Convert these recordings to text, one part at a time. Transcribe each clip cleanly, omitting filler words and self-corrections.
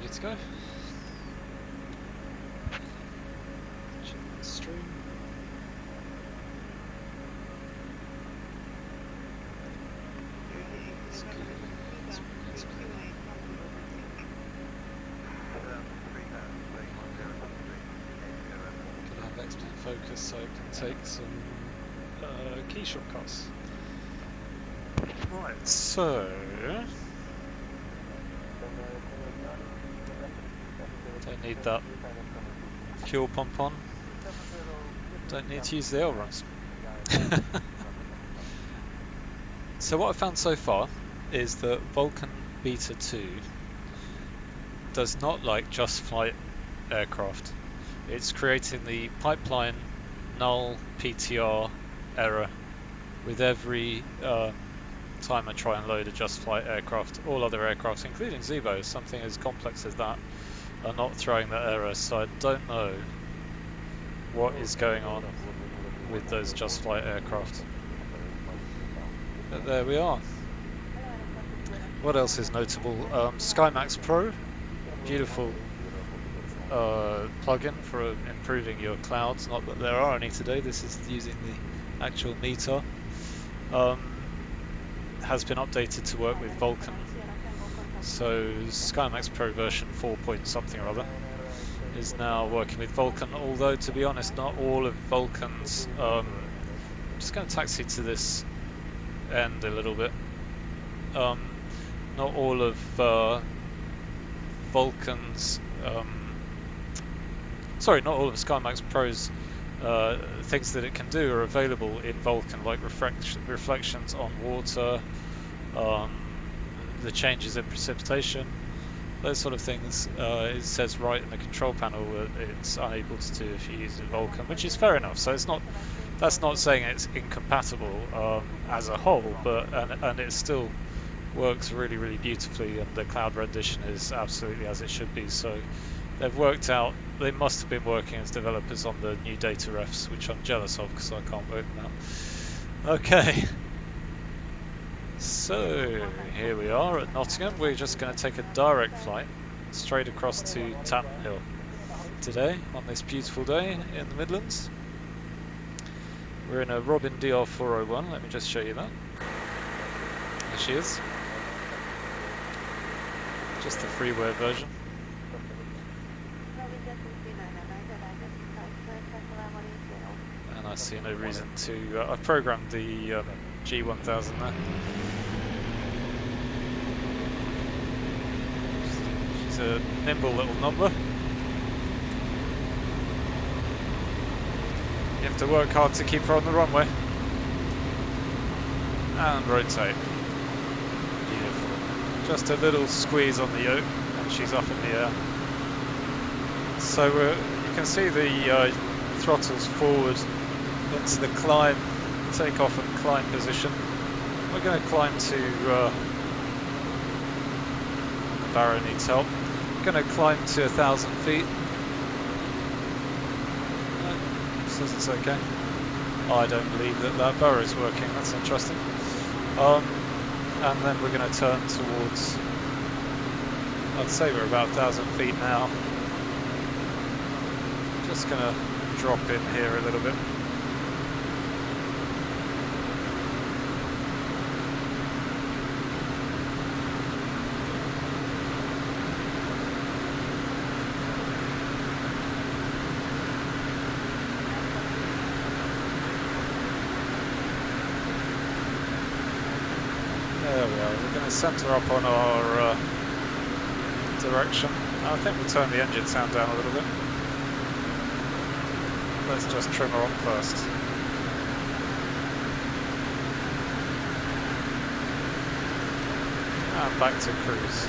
ready to go. Check the stream. It's good. It's good. Gonna have Xplane focus so it can take some key shortcuts. Right, so don't need that fuel pump on. Don't need to use the ailerons. So what I've found so far is that Vulkan Beta 2 does not like just flight aircraft. It's creating the pipeline nullptr error with every time I try and load a just flight aircraft. All other aircrafts, including Zebo, something as complex as that, are not throwing that error, so I don't know what is going on with those just flight aircraft. But there we are. What else is notable? SkyMaxxPro, beautiful plugin for improving your clouds. Not that there are any today, this is using the actual meter. Has been updated to work with Vulkan. So SkyMaxxPro version 4 point something or other is now working with Vulkan, although to be honest not all of Vulkan's, I'm just going to taxi to this end a little bit, not all of Vulkan's, sorry, not all of SkyMaxxPro's things that it can do are available in Vulkan, like reflections on water, the changes in precipitation, those sort of things. It says right in the control panel that it's unable to do if you use Vulkan, which is fair enough. So it's not, that's not saying it's incompatible as a whole, but and it still works really, really beautifully, and the cloud rendition is absolutely as it should be. So they've worked out, they must have been working as developers on the new data refs, which I'm jealous of because I can't work them out. Okay, so here we are at Nottingham. We're just going to take a direct flight straight across to Tatton Hill today on this beautiful day in the Midlands. We're in a Robin DR 401, let me just show you that. There she is. Just the freeware version. And I see no reason to, I've programmed the G1000 there. She's a nimble little number. You have to work hard to keep her on the runway. And rotate. Beautiful. Just a little squeeze on the yoke and she's up in the air. So you can see the throttles forward into the climb, takeoff and climb position. We're going to climb to, Barrow needs help. We're going to climb to 1,000 feet. Says it's okay. I don't believe that Barrow is working, that's interesting. And then we're going to turn towards, I'd say we're about 1,000 feet now. Just going to drop in here a little bit. There we are, we're going to centre up on our direction. I think we'll turn the engine sound down a little bit. Let's just trim her on first. And back to cruise.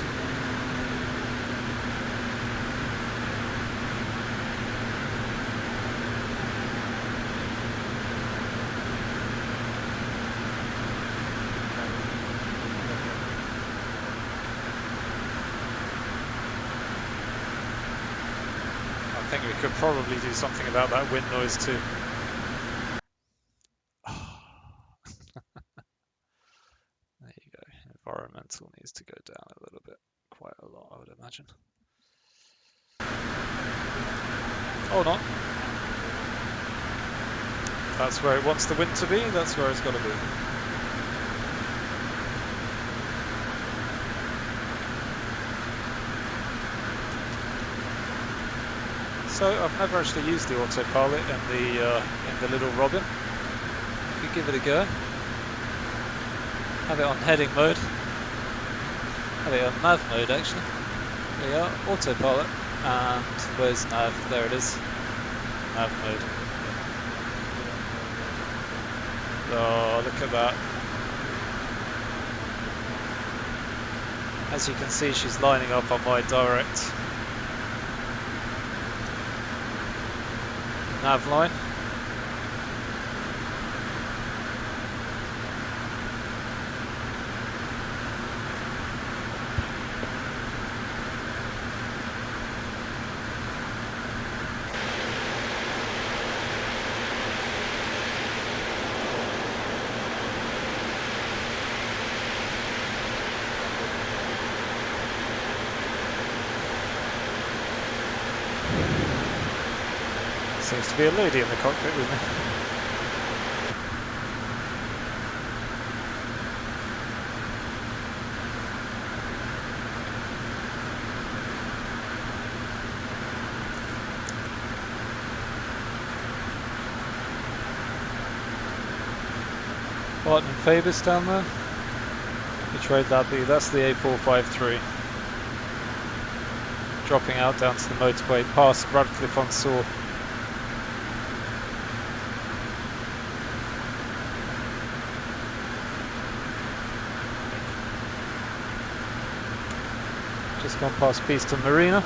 I think we could probably do something about that wind noise too. There you go. Environmental needs to go down a little bit, quite a lot, I would imagine. Hold on. That's where it wants the wind to be, that's where it's got to be. So I've never actually used the autopilot in the little Robin. If you give it a go, have it on heading mode, have it on nav mode actually. There you are, autopilot, and where's nav? There it is, nav mode. Oh, look at that. As you can see, she's lining up on my direct nav line. Seems to be a lady in the cockpit with me. Barton and Fabus down there. Which road that be? That's the A453. Dropping out down to the motorway past Radcliffe on Soar. Just gone past Beeston Marina.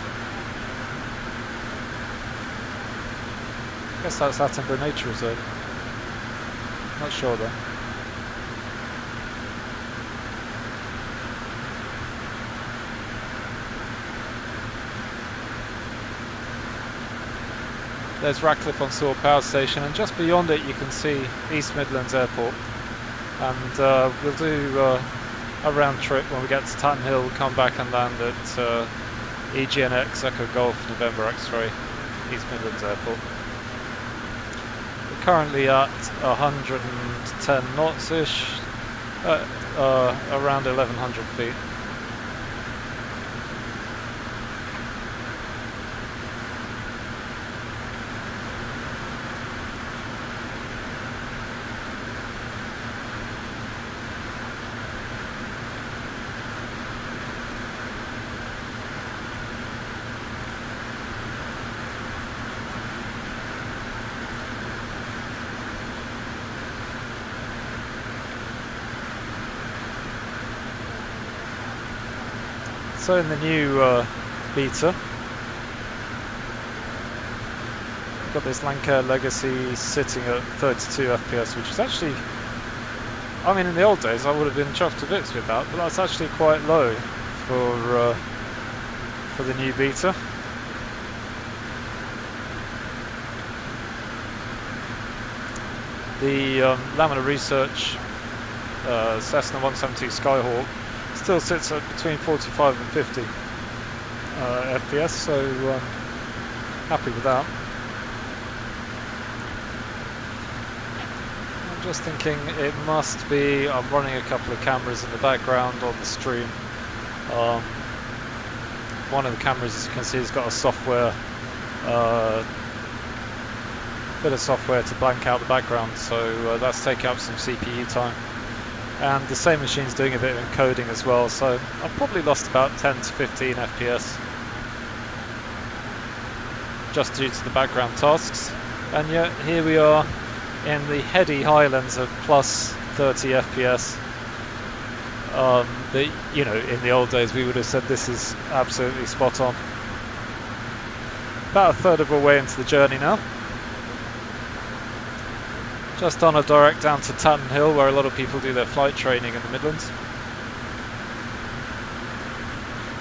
Guess that's Attenborough Nature Reserve. Not sure though. There's Radcliffe on Soar Power Station, and just beyond it you can see East Midlands Airport. And we'll do a round trip when we get to Tatton Hill. We'll come back and land at EGNX Echo Golf November X-Ray, East Midlands Airport. We're currently at 110 knots-ish, around 1100 feet. So in the new beta, we've got this Lancair Legacy sitting at 32 FPS, which is actually, I mean, in the old days I would have been chuffed to bits with that, but that's actually quite low for the new beta. The Laminar Research Cessna 172 Skyhawk still sits at between 45 and 50 FPS, so happy with that. I'm just thinking it must be, I'm running a couple of cameras in the background on the stream. One of the cameras, as you can see, has got a software, bit of software to blank out the background, so that's taking up some CPU time. And the same machine's doing a bit of encoding as well, so I've probably lost about 10 to 15 FPS just due to the background tasks. And yet here we are in the heady highlands of plus 30 FPS. That, you know, in the old days we would have said this is absolutely spot on. About a third of our way into the journey now. Just on a direct down to Tatton Hill, where a lot of people do their flight training in the Midlands.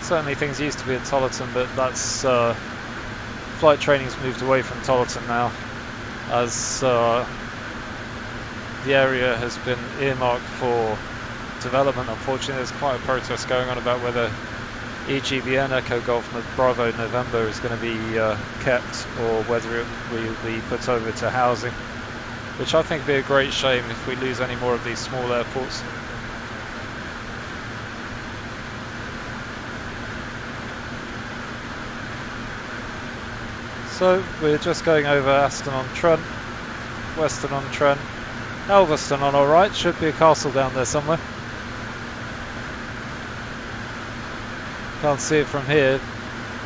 Certainly things used to be in Tollerton, but that's flight training's moved away from Tollerton now, as the area has been earmarked for development. Unfortunately, there's quite a protest going on about whether EGBN Echo Golf Bravo November is going to be kept, or whether it will be put over to housing, which I think would be a great shame if we lose any more of these small airports. So we're just going over Aston-on-Trent, Weston-on-Trent, Elveston on our right, should be a castle down there somewhere. Can't see it from here.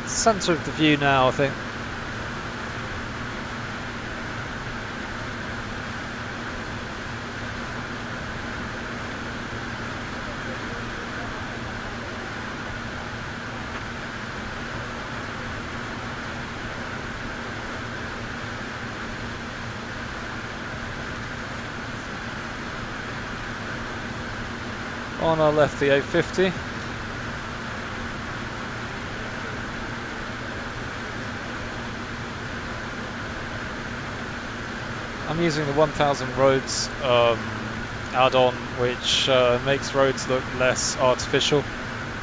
Centre of the view now, I think. On our left, the 850. I'm using the 1000 roads add-on, which makes roads look less artificial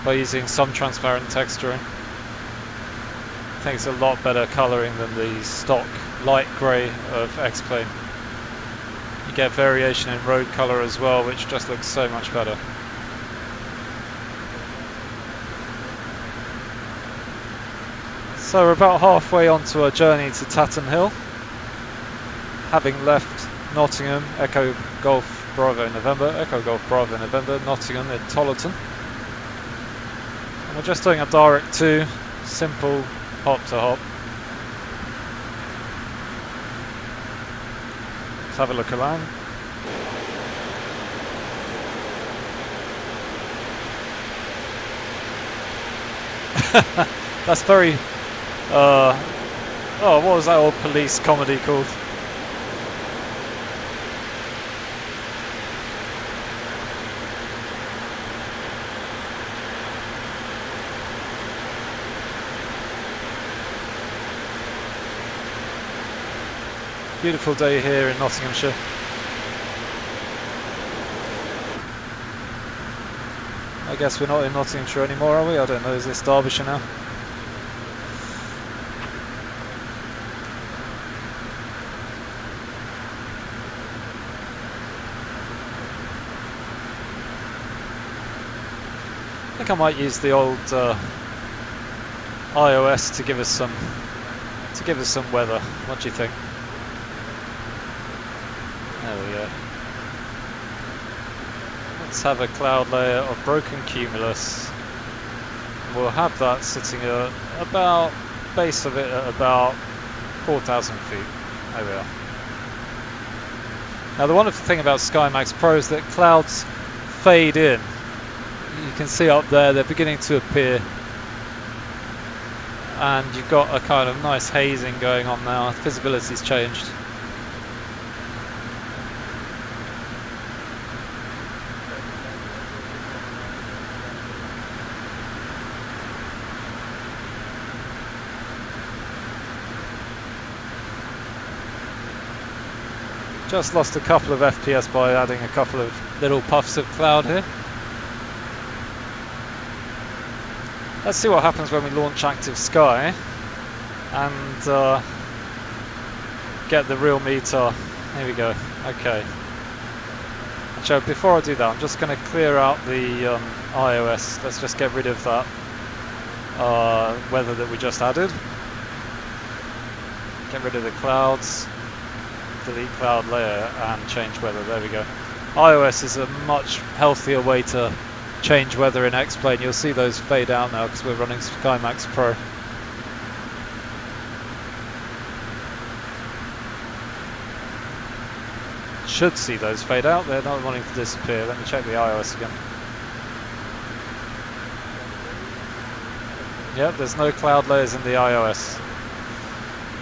by using some transparent texturing. I think it's a lot better colouring than the stock light grey of Xplane. You get variation in road colour as well, which just looks so much better. So we're about halfway onto our journey to Tatton Hill, having left Nottingham, Echo Golf Bravo November, Echo Golf Bravo November, Nottingham in Tollerton. And we're just doing a direct to, simple hop to hop. Let's have a look around. That's very oh, what was that old police comedy called? Beautiful day here in Nottinghamshire. I guess we're not in Nottinghamshire anymore, are we? I don't know, is this Derbyshire now? I think I might use the old iOS to give us some weather. What do you think? There we go. Let's have a cloud layer of broken cumulus. We'll have that sitting at about base of it at about 4,000 feet. There we are. Now the wonderful thing about SkyMaxxPro is that clouds fade in. You can see up there they're beginning to appear, and you've got a kind of nice hazing going on now. Visibility's changed. Just lost a couple of FPS by adding a couple of little puffs of cloud here. Let's see what happens when we launch active sky and get the real meter. Here we go. Okay. So before I do that, I'm just going to clear out the iOS. Let's just get rid of that weather that we just added. Get rid of the clouds. Delete cloud layer and change weather. There we go. iOS is a much healthier way to change weather in Xplane. You'll see those fade out now because we're running SkyMaxxPro. Should see those fade out. They're not wanting to disappear. Let me check the iOS again. Yep, there's no cloud layers in the iOS.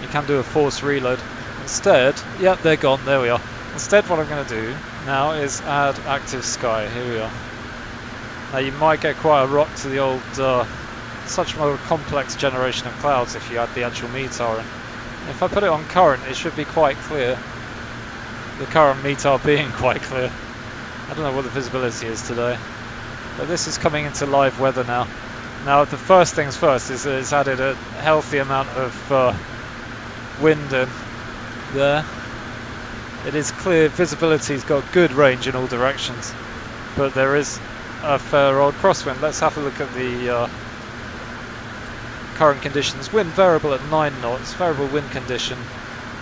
You can do a force reload. Instead, yep, they're gone. There we are. Instead, what I'm going to do now is add active sky. Here we are. Now you might get quite a rock to the old, such more complex generation of clouds if you add the actual METAR in. If I put it on current, it should be quite clear. The current METAR being quite clear. I don't know what the visibility is today, but this is coming into live weather now. Now the first things first is that it's added a healthy amount of wind in there. It is clear visibility's got good range in all directions, but there is a fair old crosswind. Let's have a look at the current conditions. Wind variable at 9 knots, variable wind condition,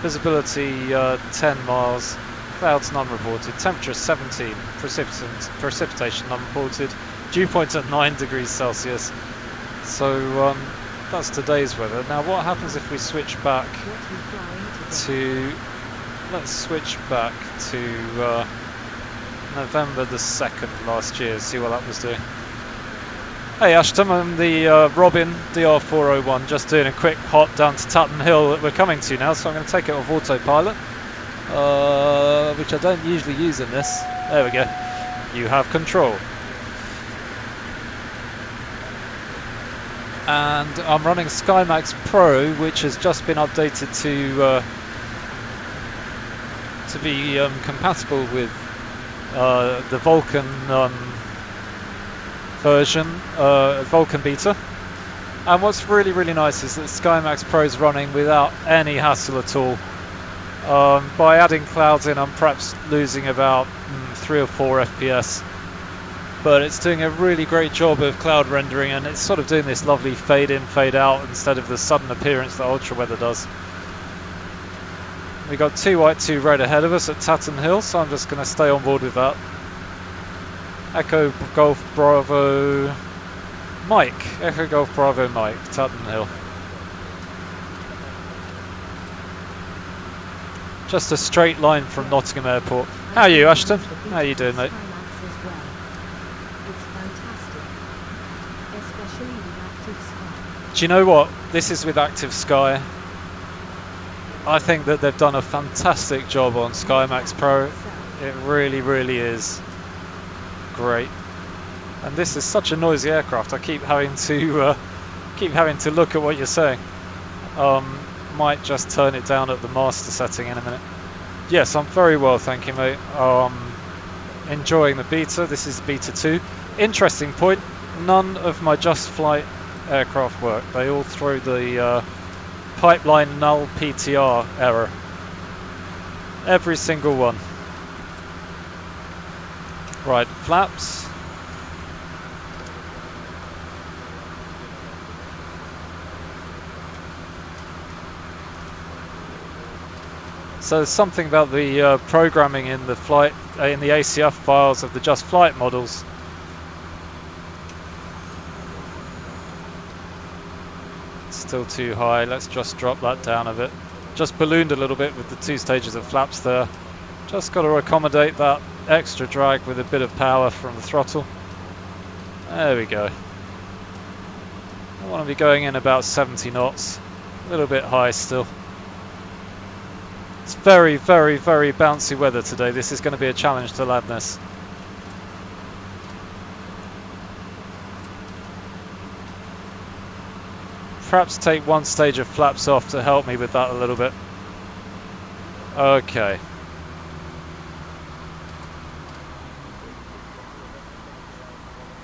visibility 10 miles, clouds none reported, temperature 17, precipitation none reported, dew point at 9 degrees Celsius. So that's today's weather. Now what happens if we switch back to, let's switch back to November the 2nd last year, see what that was doing. Hey Ashton, I'm the Robin DR401, just doing a quick hop down to Tutton Hill that we're coming to now, so I'm going to take it off autopilot, which I don't usually use in this. There we go. You have control. And I'm running SkyMaxxPro, which has just been updated to be compatible with the Vulkan version, Vulkan beta. And what's really nice is that SkyMaxxPro is running without any hassle at all. By adding clouds in, I'm perhaps losing about 3 or 4 FPS. But it's doing a really great job of cloud rendering, and it's sort of doing this lovely fade in, fade out instead of the sudden appearance that ultra weather does. We got 2 white, 2 red ahead of us at Tutton Hill, so I'm just going to stay on board with that. Echo Golf Bravo Mike. Echo Golf Bravo Mike, Tutton Hill. Just a straight line from Nottingham Airport. How are you, Ashton? How are you doing, mate? Do you know what? This is with Active Sky. I think that they've done a fantastic job on SkyMaxxPro. It really is great. And this is such a noisy aircraft. I keep having to look at what you're saying. Might just turn it down at the master setting in a minute. Yes, I'm very well, thank you, mate. Enjoying the beta. This is beta 2. Interesting point. None of my Just Flight aircraft work. They all throw the pipeline nullptr error. Every single one. Right, flaps. So there's something about the programming in the flight in the ACF files of the Just Flight models. Still too high. Let's just drop that down a bit. Just ballooned a little bit with the 2 stages of flaps there. Just got to accommodate that extra drag with a bit of power from the throttle. There we go. I want to be going in about 70 knots. A little bit high still. It's very bouncy weather today. This is going to be a challenge to land this. Perhaps take 1 stage of flaps off to help me with that a little bit. Okay.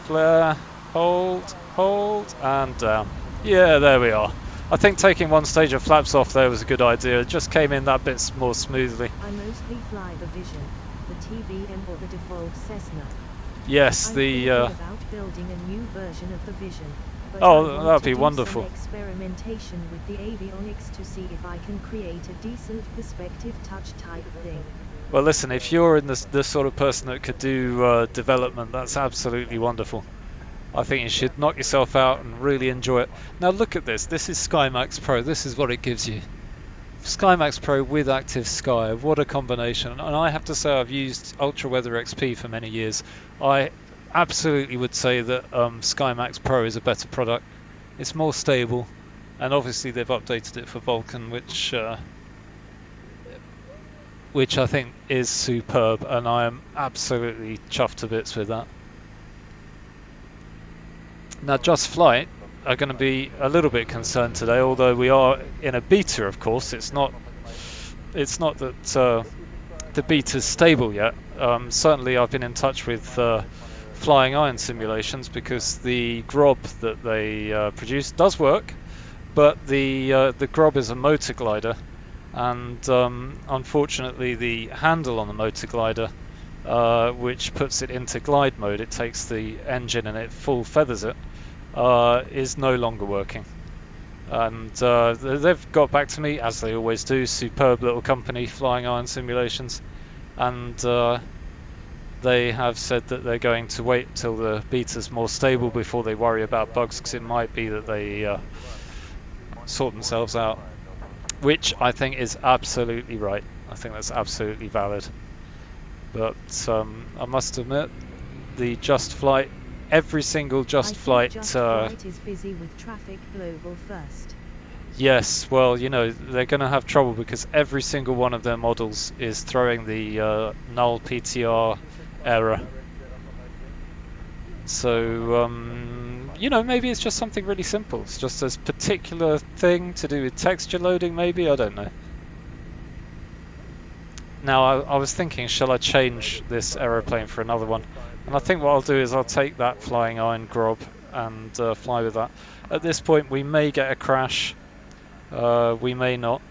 Flare, hold, and down. Yeah, there we are. I think taking 1 stage of flaps off there was a good idea. It just came in that bit more smoothly. I mostly fly the Vision, the TBM or the default Cessna. Yes, the about building a new version of the Vision. Oh, that'd be wonderful. Experimentation with the avionics to see if I can create a decent perspective touch type thing. Well, listen, if you're in the sort of person that could do development, that's absolutely wonderful. I think you should knock yourself out and really enjoy it. Now look at this. This is SkyMaxxPro. This is what it gives you. SkyMaxxPro with Active Sky. What a combination. And I have to say I've used Ultra Weather XP for many years. I absolutely would say that SkyMaxxPro is a better product. It's more stable. And obviously they've updated it for Vulkan, which I think is superb. And I am absolutely chuffed to bits with that. Now Just Flight are going to be a little bit concerned today, although we are in a beta, of course. It's not that the beta's stable yet. Certainly I've been in touch with flying iron simulations, because the Grob that they produce does work, but the Grob is a motor glider, and unfortunately the handle on the motor glider, which puts it into glide mode, it takes the engine and it full feathers it, is no longer working. And they've got back to me, as they always do, superb little company, Flying Iron Simulations, and they have said that they're going to wait until the beta's more stable before they worry about bugs, because it might be that they sort themselves out, which I think is absolutely right. I think that's absolutely valid. But I must admit, the Just Flight, every single Just Flight... Just Flight is busy with traffic global first. Yes, well, you know, they're going to have trouble because every single one of their models is throwing the nullptr error. So, you know, maybe it's just something really simple. It's just a particular thing to do with texture loading, maybe, I don't know. Now, I was thinking, shall I change this aeroplane for another one? And I think what I'll do is I'll take that Flying Iron Grob and fly with that. At this point, we may get a crash. We may not.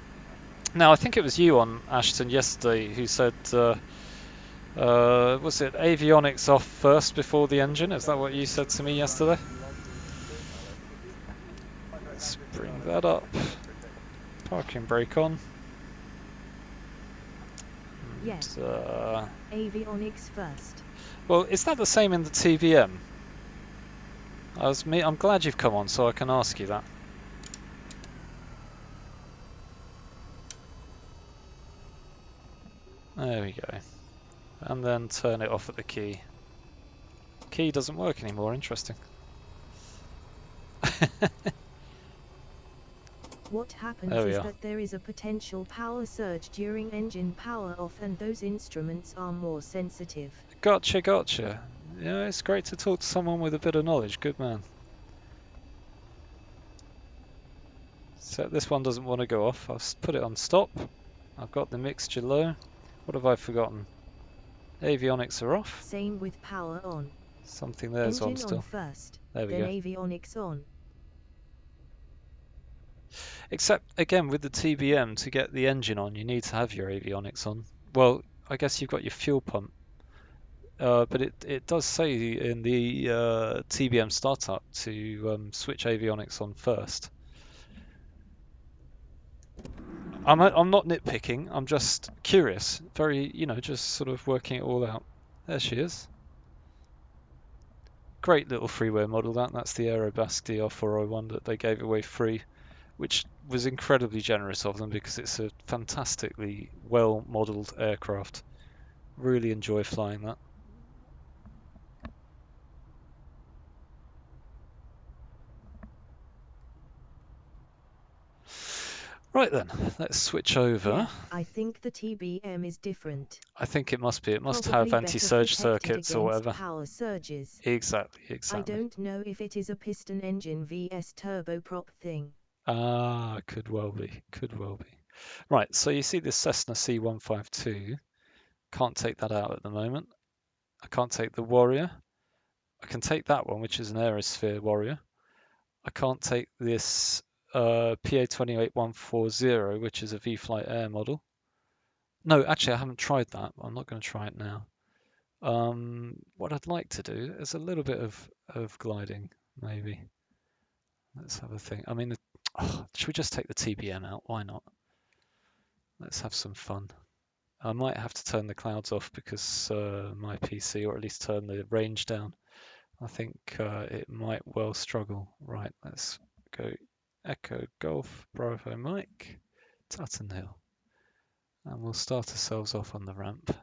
Now, I think it was you on Ashton yesterday who said, was it avionics off first before the engine? Is that what you said to me yesterday? Let's bring that up. Parking brake on. Yes. And, avionics first. well, is that the same in the TBM? I'm glad you've come on so I can ask you that. There we go. And then turn it off at the key. Key doesn't work anymore, interesting. What happens is that there is a potential power surge during engine power off, and those instruments are more sensitive. Gotcha, gotcha. Yeah, it's great to talk to someone with a bit of knowledge. Good man. So this one doesn't want to go off. I'll put it on stop. I've got the mixture low. What have I forgotten? Avionics are off. Same with power on. Something there's engine on still. On first, there we then go. Avionics on. Except, again, with the TBM, to get the engine on, you need to have your avionics on. Well, I guess you've got your fuel pump. But it does say in the TBM startup to switch avionics on first. I'm not nitpicking, I'm just curious. Very, you know, just sort of working it all out. There she is. Great little freeware model that's the Aerobas DR401 that they gave away free, which was incredibly generous of them because it's a fantastically well modelled aircraft. Really enjoy flying that. Right then, let's switch over. Yeah, I think the TBM is different. I think it must be. It must Probably have anti-surge circuits or whatever. Power surges. Exactly. I don't know if it is a piston engine vs turboprop thing. Ah, could well be. Right, so you see this Cessna C152. Can't take that out at the moment. I can't take the Warrior. I can take that one, which is an Aerosphere Warrior. I can't take this PA28140, which is a V-Flight Air model. No, actually, I haven't tried that. I'm not going to try it now. What I'd like to do is a little bit of gliding, maybe. Let's have a think. I mean, should we just take the TBM out? Why not? Let's have some fun. I might have to turn the clouds off because my PC, or at least turn the range down. I think it might well struggle. Right, let's go Echo Golf Bravo Mike Tatton Hill, and we'll start ourselves off on the ramp.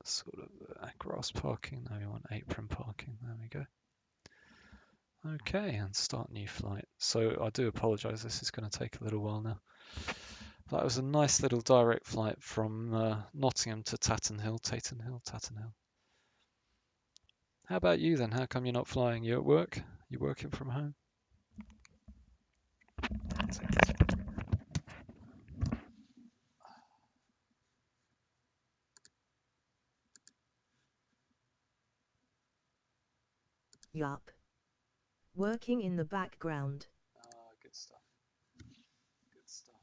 Sort of grass parking. Now we want apron parking. There we go. Okay, and start new flight. So I do apologise, this is going to take a little while now. That was a nice little direct flight from Nottingham to Tatton Hill. How about you then? How come you're not flying? You at work? You working from home? Take this. Yup. Working in the background. Ah, good stuff. Good stuff.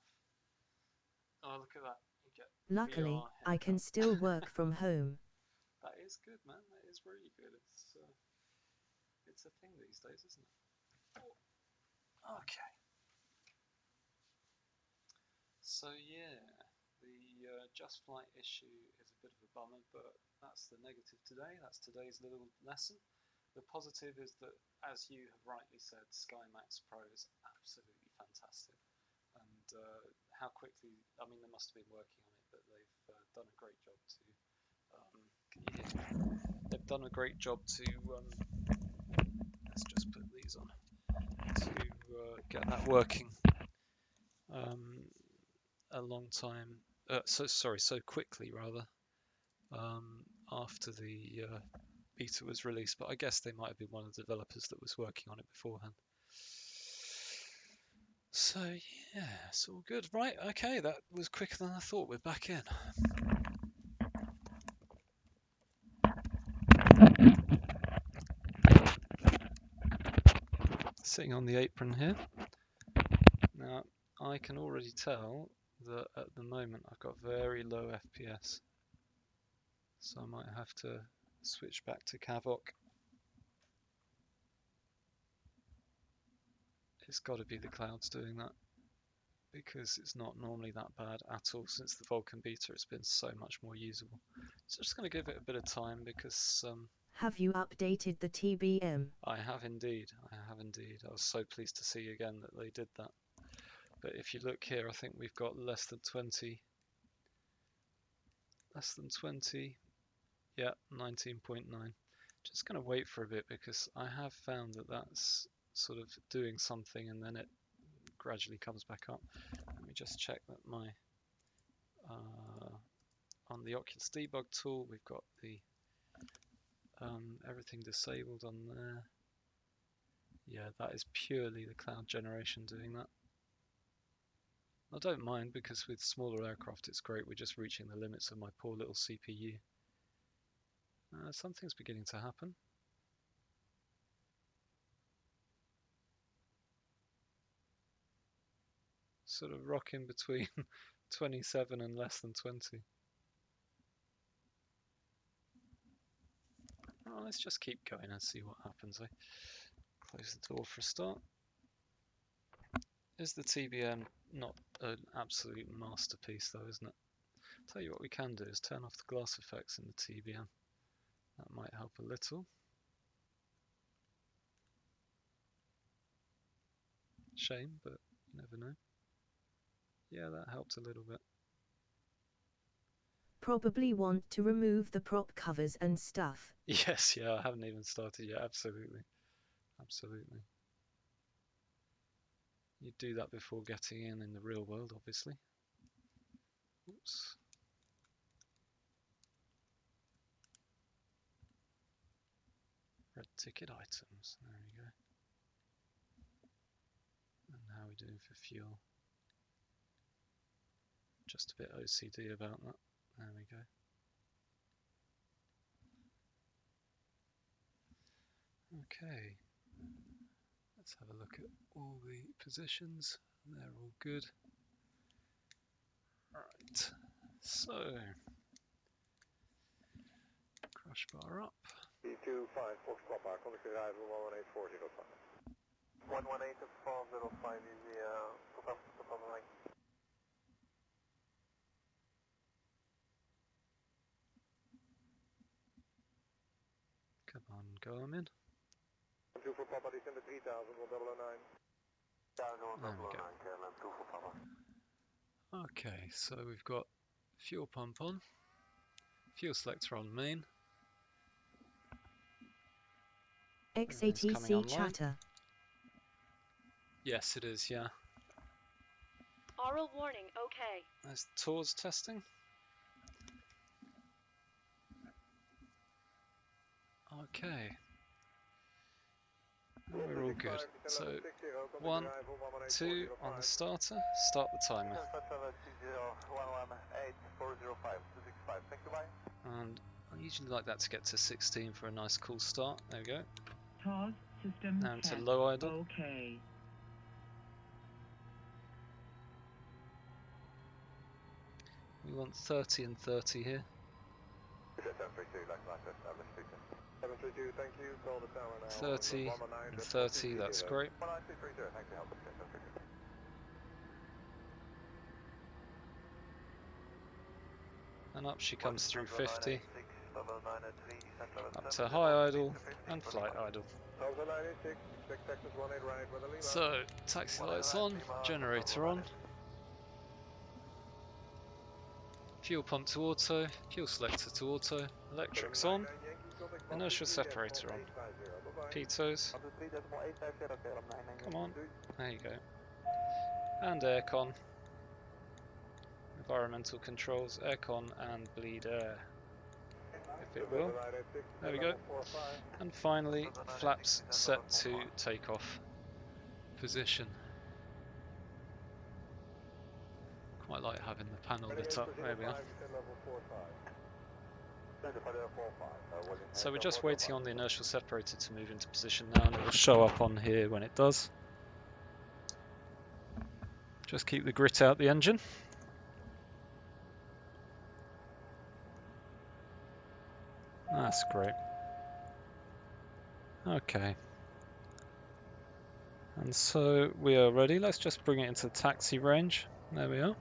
Oh, look at that. You get Luckily, VR I can still work from home. That is good, man. That is really good. It's a thing these days, isn't it? Oh. Okay. So yeah, the Just Flight issue is a bit of a bummer, but that's the negative today. That's today's little lesson. The positive is that, as you have rightly said, SkyMaxxPro is absolutely fantastic. And how quickly, I mean, they must have been working on it, but they've done a great job to, can you hear me? They've done a great job to, let's just put these on, to get that working a long time, so quickly rather, after the beta was released, but I guess they might have been one of the developers that was working on it beforehand. So yeah, it's all good. Right, okay, that was quicker than I thought. We're back in. Sitting on the apron here. Now, I can already tell that at the moment I've got very low FPS. So I might have to switch back to Cavoc. It's got to be the clouds doing that, because it's not normally that bad at all. Since the Vulkan beta, it's been so much more usable. So just going to give it a bit of time, because have you updated the TBM? I have indeed. I have indeed. I was so pleased to see again that they did that. But if you look here, I think we've got less than 20. Yeah, 19.9. Just going to wait for a bit, because I have found that that's sort of doing something and then it gradually comes back up. Let me just check that my on the Oculus debug tool we've got the everything disabled on there. Yeah, that is purely the cloud generation doing that. I don't mind, because with smaller aircraft it's great. We're just reaching the limits of my poor little CPU. Something's beginning to happen. Sort of rocking between 27 and less than 20. Oh, let's just keep going and see what happens. Close the door for a start. Is the TBM not an absolute masterpiece though, isn't it? Tell you what we can do is turn off the glass effects in the TBM. That might help a little. Shame, but you never know. Yeah, that helped a little bit. Probably want to remove the prop covers and stuff. Yes, yeah, I haven't even started yet. Absolutely. Absolutely. You do that before getting in the real world, obviously. Oops. Red ticket items. There we go. And how are we doing for fuel? Just a bit OCD about that. There we go. Okay. Let's have a look at all the positions. They're all good. Right. So, crush bar up. B25 Fox Papa, contact arrival 11840. 11840 is the top of the line. Come on, Garmin. 2 for Papa, December 3000, 1009. There we go. Okay, so we've got fuel pump on, fuel selector on main. X55 Chatter. Yes, it is, yeah. Aural warning, okay. There's TORS testing. Okay. We're all good. So, 1, 2 on the starter. Start the timer. And I usually like that to get to 16 for a nice cool start. There we go. Pause system Now into check. low idle. Okay. We want 30 and 30 here. 732, thank you. Call the tower now. 30 and 30, that's great. 19230, thanks for help. And up she comes through 50. Up to high idle and flight idle. So, taxi lights on, generator on. Fuel pump to auto, fuel selector to auto, electrics on, inertial separator on. Pitos. Come on, there you go. And aircon. Environmental controls, aircon and bleed air. If it will. There we go. And finally, flaps set to takeoff position. Quite like having the panel lit up. There we are. So we're just waiting on the inertial separator to move into position now, and it will show up on here when it does. Just keep the grit out the engine. That's great. Okay. And so we are ready. Let's just bring it into taxi range. There we are.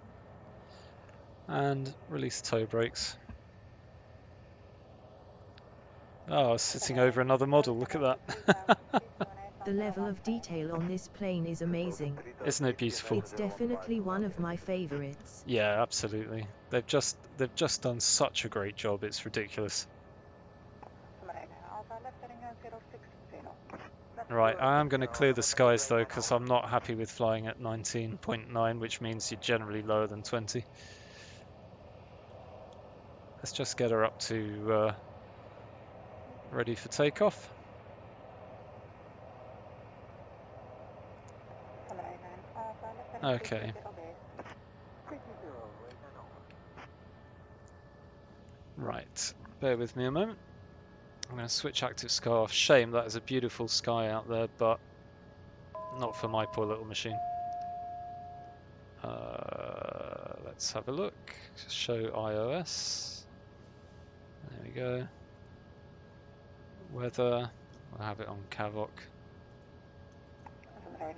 And release tow brakes. Oh, I was sitting over another model. Look at that. The level of detail on this plane is amazing. Isn't it beautiful? It's definitely one of my favorites. Yeah, absolutely. They've just done such a great job. It's ridiculous. Right, I am going to clear the skies though, because I'm not happy with flying at 19.9, which means you're generally lower than 20. Let's just get her up to ready for takeoff. Okay. Right, bear with me a moment. I'm going to switch active sky off. Shame, that is a beautiful sky out there, but not for my poor little machine. Let's have a look. Show iOS. There we go. Weather. We'll have it on Cavoc. Right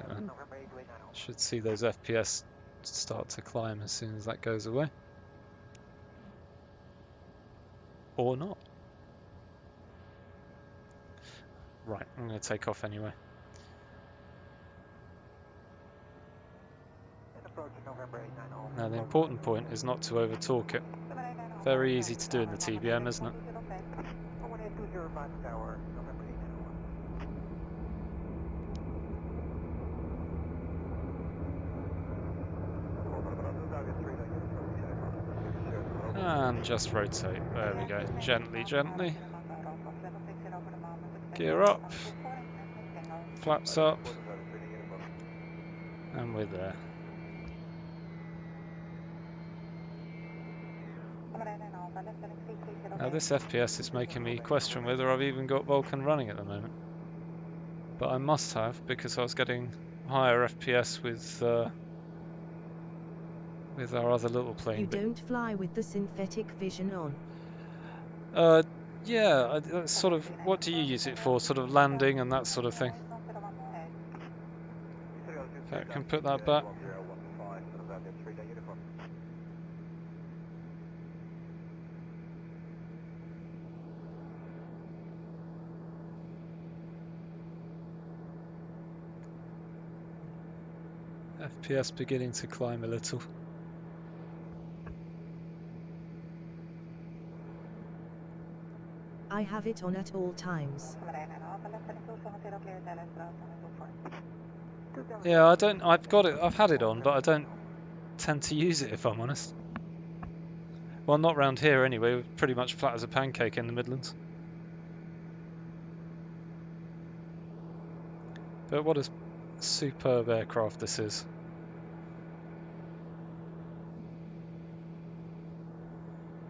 then. Should see those FPS start to climb as soon as that goes away. Or not. Right, I'm going to take off anyway. Now the important point is not to over-torque it. Very easy to do in the TBM, isn't it? And just rotate. There we go. Gently, gently. Gear up. Flaps up. And we're there. Now this FPS is making me question whether I've even got Vulkan running at the moment. But I must have, because I was getting higher FPS with our other little plane. You don't fly with the synthetic vision on? Yeah, that's sort of, what do you use it for? Sort of landing and that sort of thing. Okay, I can put that back. FPS beginning to climb a little. I have it on at all times. Yeah, I've got it, I've had it on, but I don't tend to use it if I'm honest. Well, not round here anyway, we're pretty much flat as a pancake in the Midlands. But what a superb aircraft this is.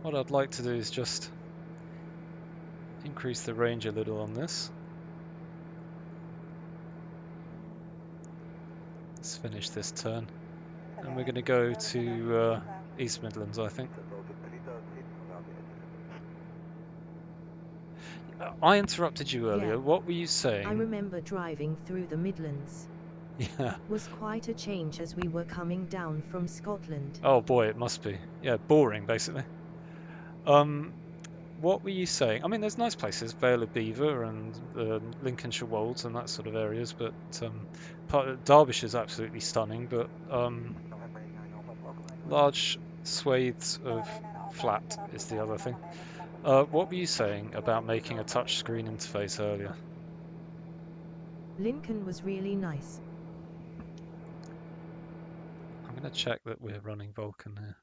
What I'd like to do is just increase the range a little on this. Let's finish this turn. And we're going to go to East Midlands, I think. I interrupted you earlier. Yeah. What were you saying? I remember driving through the Midlands. Yeah. It was quite a change as we were coming down from Scotland. Oh boy, it must be. Yeah, boring basically. What were you saying? I mean, there's nice places, Vale of Belvoir and Lincolnshire Wolds and that sort of areas, but part of Derbyshire's absolutely stunning, but large swathes of flat is the other thing. What were you saying about making a touchscreen interface earlier? Lincoln was really nice. I'm going to check that we're running Vulkan here.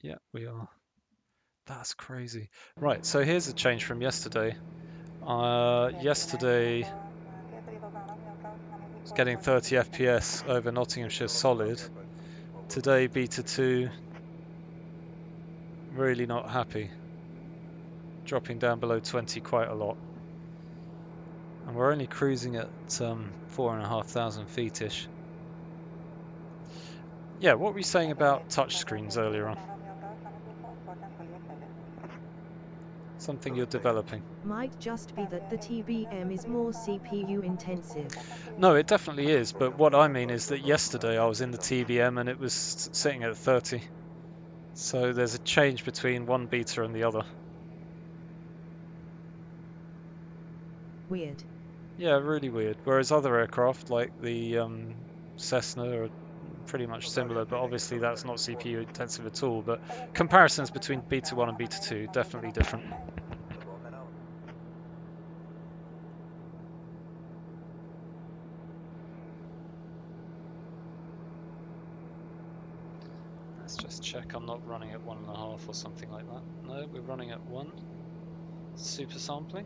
Yeah, we are. That's crazy. Right, so here's a change from yesterday. Yesterday was getting 30 FPS over Nottinghamshire solid. Today beta 2, really not happy. Dropping down below 20 quite a lot. And we're only cruising at 4,500 feet-ish. Yeah, what were you saying about touchscreens earlier on? Something you're developing. Might just be that the TBM is more CPU intensive. No, it definitely is, but what I mean is that yesterday I was in the TBM and it was sitting at 30. So there's a change between one beta and the other. Weird. Yeah, really weird. Whereas other aircraft like the Cessna are pretty much similar, but obviously that's not CPU intensive at all. But comparisons between beta 1 and beta 2 definitely different. Let's just check I'm not running at 1.5 or something like that. No, we're running at 1. Super sampling.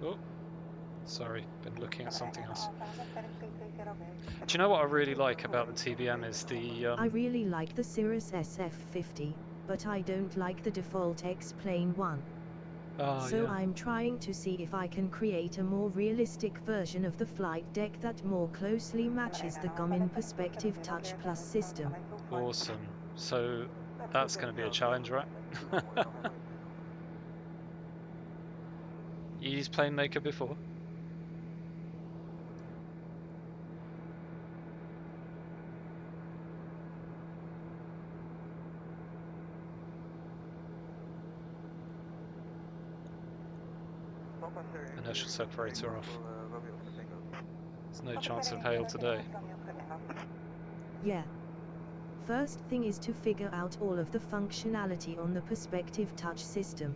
Oh, sorry, been looking at something else. Do you know what I really like about the TBM is the... I really like the Cirrus SF50, but I don't like the default Xplane one. So yeah. I'm trying to see if I can create a more realistic version of the flight deck that more closely matches the Garmin Perspective Touch Plus system. Awesome. So that's going to be a challenge, right? You used Plane Maker before? Inertial separator off. There's no chance of hail today. Yeah. First thing is to figure out all of the functionality on the Perspective Touch system.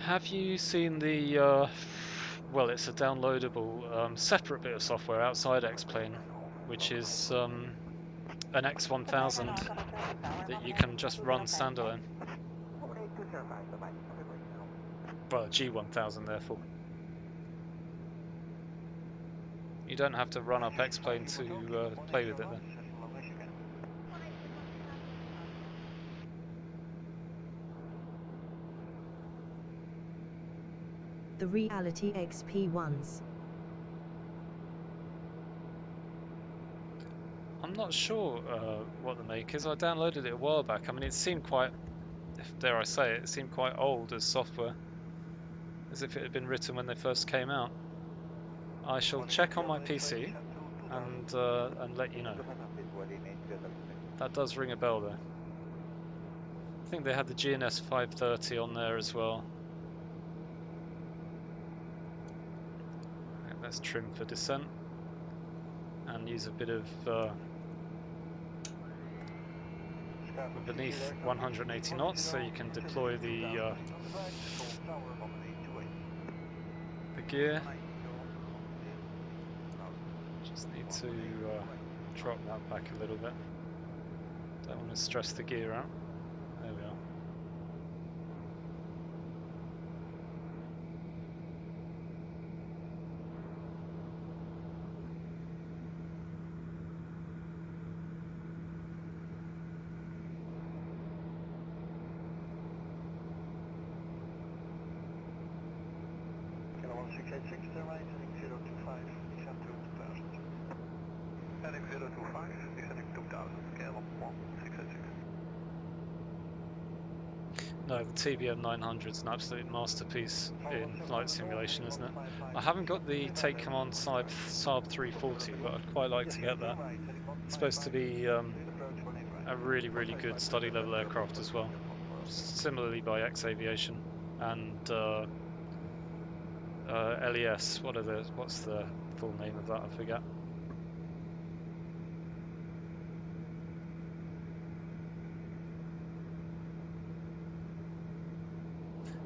Have you seen the, well, it's a downloadable separate bit of software outside Xplane, which is an X1000 that you can just run standalone. Well, G1000 therefore. You don't have to run up Xplane to play with it then. The Reality XP ones. I'm not sure what the make is. I downloaded it a while back. I mean, it seemed quite, dare I say it, it seemed quite old as software, as if it had been written when they first came out. I shall check on my PC and let you know. That does ring a bell though. I think they had the GNS 530 on there as well. Right, let's trim for descent and use a bit of beneath 180 knots, so you can deploy the gear. Just need to drop that back a little bit. Don't want to stress the gear out. There we are. No, the TBM 900 is an absolute masterpiece in flight simulation, isn't it? I haven't got the Take Command Saab 340, but I'd quite like to get that. It's supposed to be a really, really good study level aircraft as well. Similarly by X Aviation and LES. What's the full name of that? I forget.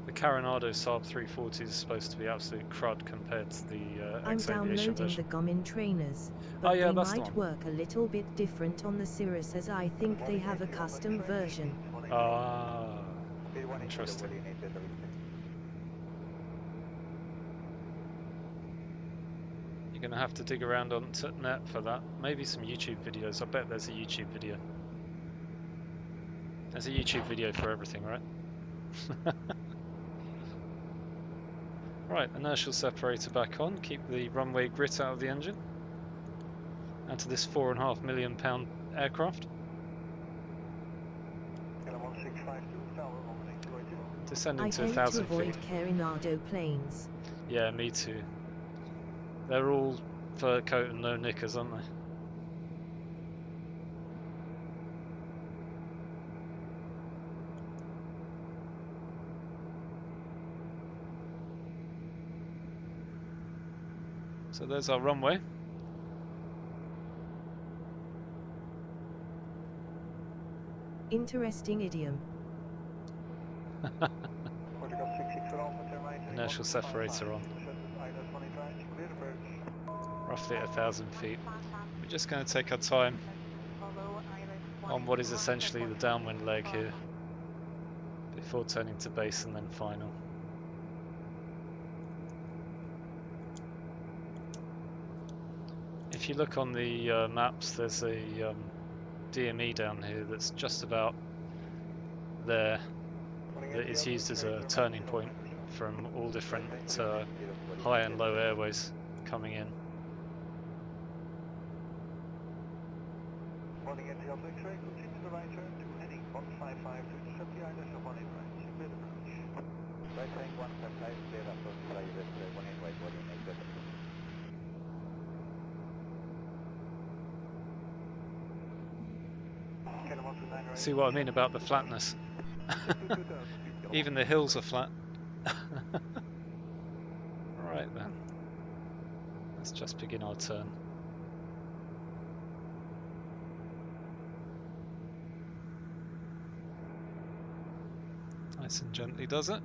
The Carenado Saab 340 is supposed to be absolute crud compared to the I'm X Aviation downloading version. the Garmin trainers, but Oh yeah, they that's the might one. work a little bit different on the Cirrus, as I think they have a custom version. Ah, interesting. You're going to have to dig around on net for that. Maybe some YouTube videos. I bet there's a YouTube video. There's a YouTube video for everything, right? Right, inertial separator back on. Keep the runway grit out of the engine. And to this £4.5 million aircraft. Descending I to tend to 1,000 avoid feet. Carenado planes. Yeah, me too. They're all fur coat and no knickers, aren't they? So there's our runway. Interesting idiom. Inertial separator on. Roughly at 1,000 feet. We're just going to take our time on what is essentially the downwind leg here before turning to base and then final. If you look on the maps, there's a DME down here that's just about there, that is used as a turning point from all different high and low airways coming in. See what I mean about the flatness? Even the hills are flat. Right then, let's just begin our turn. Nice and gently does it.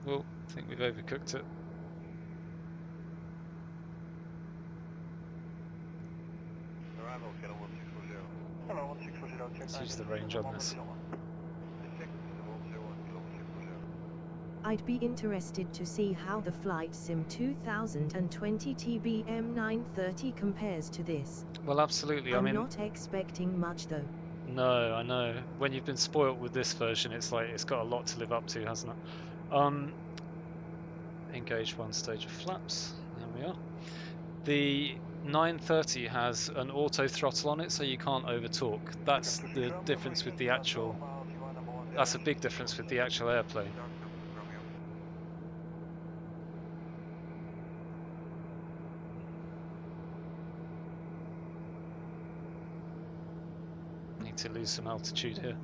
Well, I think we've overcooked it. Let's use the range on this. I'd be interested to see how the Flight Sim 2020 TBM 930 compares to this. Well, absolutely. I'm I mean, not expecting much though. no, I know. When you've been spoilt with this version, it's like it's got a lot to live up to, hasn't it? Engage one stage of flaps. There we are. The 930 has an auto throttle on it, so you can't over torque. That's the difference with the actual. That's a big difference with the actual airplane. to lose some altitude here.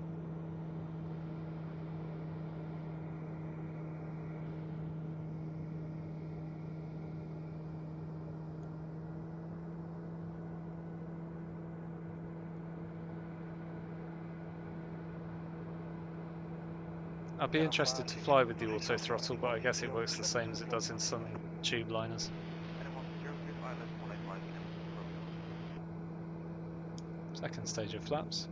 I'd be interested to fly with the auto throttle, but I guess it works the same as it does in some tube liners. Second stage of flaps.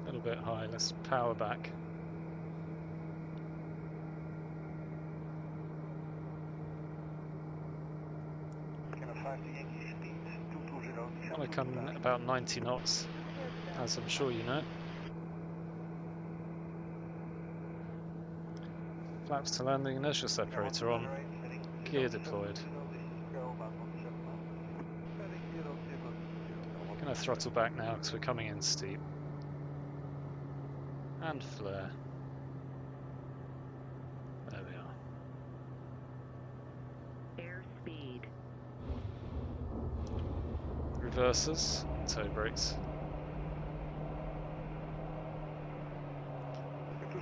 A little bit high, let's power back. I want to come about 90 knots, as I'm sure you know. Flaps to landing, inertial separator on, gear deployed. Going to throttle back now because we're coming in steep. And flare. There we are. Airspeed. Reversers, toe brakes.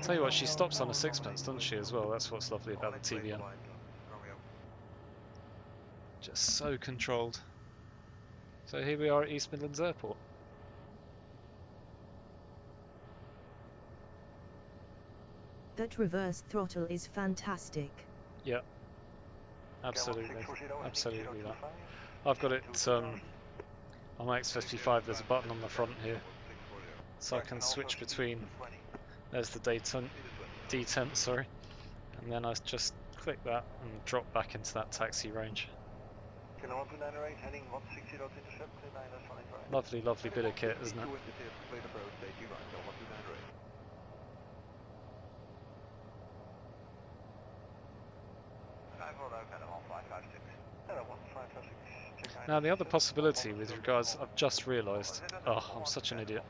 Tell you what, she stops on a sixpence, doesn't she, as well? That's what's lovely about the TBN. Just so controlled. So here we are at East Midlands Airport. That reverse throttle is fantastic. Yeah, absolutely, absolutely that. I've got it on my X55. There's a button on the front here, so I can switch between. There's the detent, sorry, and then I just click that and drop back into that taxi range. Lovely, lovely bit of kit, isn't it? Now the other possibility with regards, I've just realised, oh, I'm such an idiot.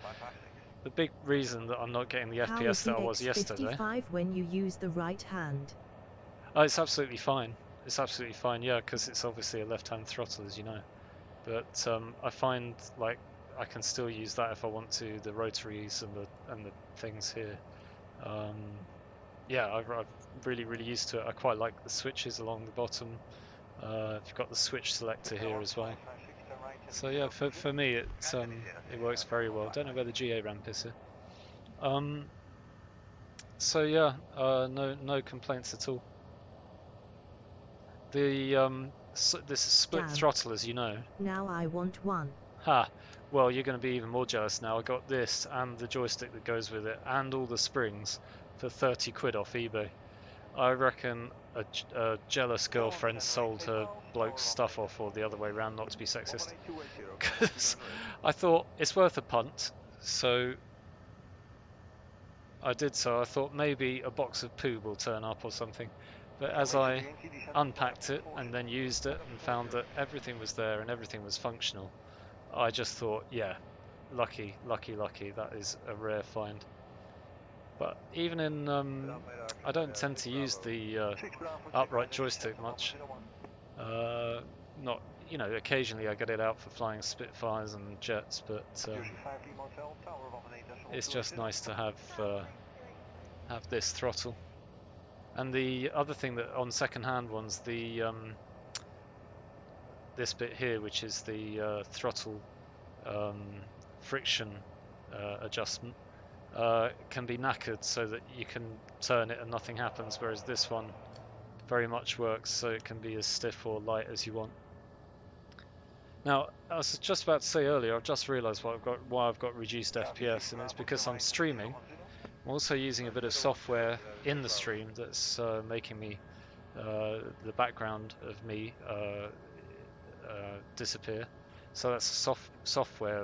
The big reason that I'm not getting the FPS that I was yesterday. X55 when you use the right hand. Oh, it's absolutely fine. It's absolutely fine, yeah, because it's obviously a left-hand throttle, as you know. But I find like I can still use that if I want to. The rotaries and the things here. Yeah, I'm really used to it. I quite like the switches along the bottom. You've got the switch selector here as well. So yeah, for me it works very well. Don't know where the GA ramp is here. So yeah, no complaints at all. The this is split throttle, as you know. Now I want one. Ha! Well, you're going to be even more jealous now. I got this and the joystick that goes with it, and all the springs for 30 quid off eBay. I reckon a jealous girlfriend sold her bloke's stuff off, or the other way around, not to be sexist. Because I thought it's worth a punt, so I did so. I thought maybe a box of poo will turn up or something. But as I unpacked it and then used it and found that everything was there and everything was functional, I just thought, yeah, lucky. That is a rare find. But even in, I don't tend to use the upright joystick much. Not, you know, occasionally I get it out for flying Spitfires and jets, but it's just nice to have this throttle. And the other thing that on second-hand ones, the this bit here, which is the throttle friction adjustment, can be knackered so that you can turn it and nothing happens, whereas this one very much works, so it can be as stiff or light as you want. Now, I was just about to say earlier, I've just realised why I've got reduced FPS, and it's because I'm streaming. I'm also using a bit of software in the stream that's making me the background of me disappear. So that's a software,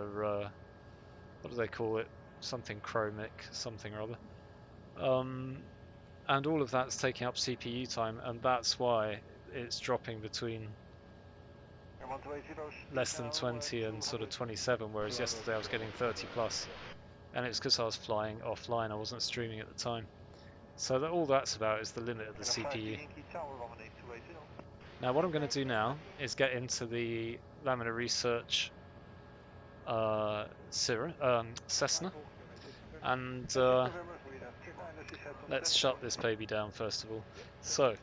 what do they call it? Something chromic, something or other. And all of that's taking up CPU time, and that's why it's dropping between less than 20 and sort of 27, whereas yesterday I was getting 30 plus. And it's because I was flying offline, I wasn't streaming at the time. So that all that's about is the limit of the CPU. Now what I'm going to do now is get into the laminar research Cessna, and let's shut this baby down first of all. So,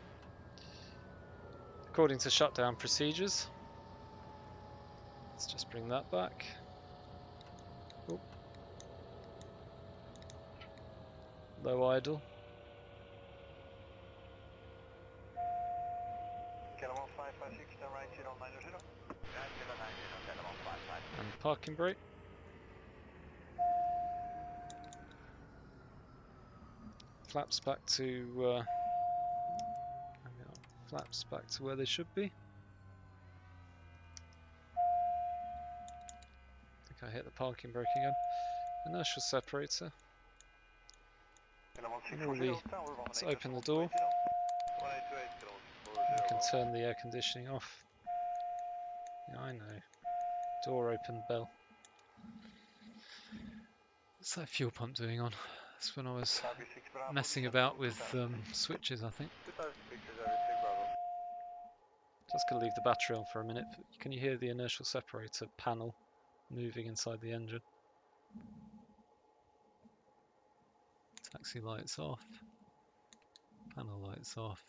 according to shutdown procedures, let's just bring that back. Oop. Low idle. And parking brake. Flaps back to flaps back to where they should be. I think I hit the parking brake again. Inertial separator. Let's open the door. You can turn the air conditioning off. Yeah, I know. Door open bell. What's that fuel pump doing on? That's when I was messing about with switches, I think. Just gonna leave the battery on for a minute. Can you hear the inertial separator panel moving inside the engine? Taxi lights off. Panel lights off.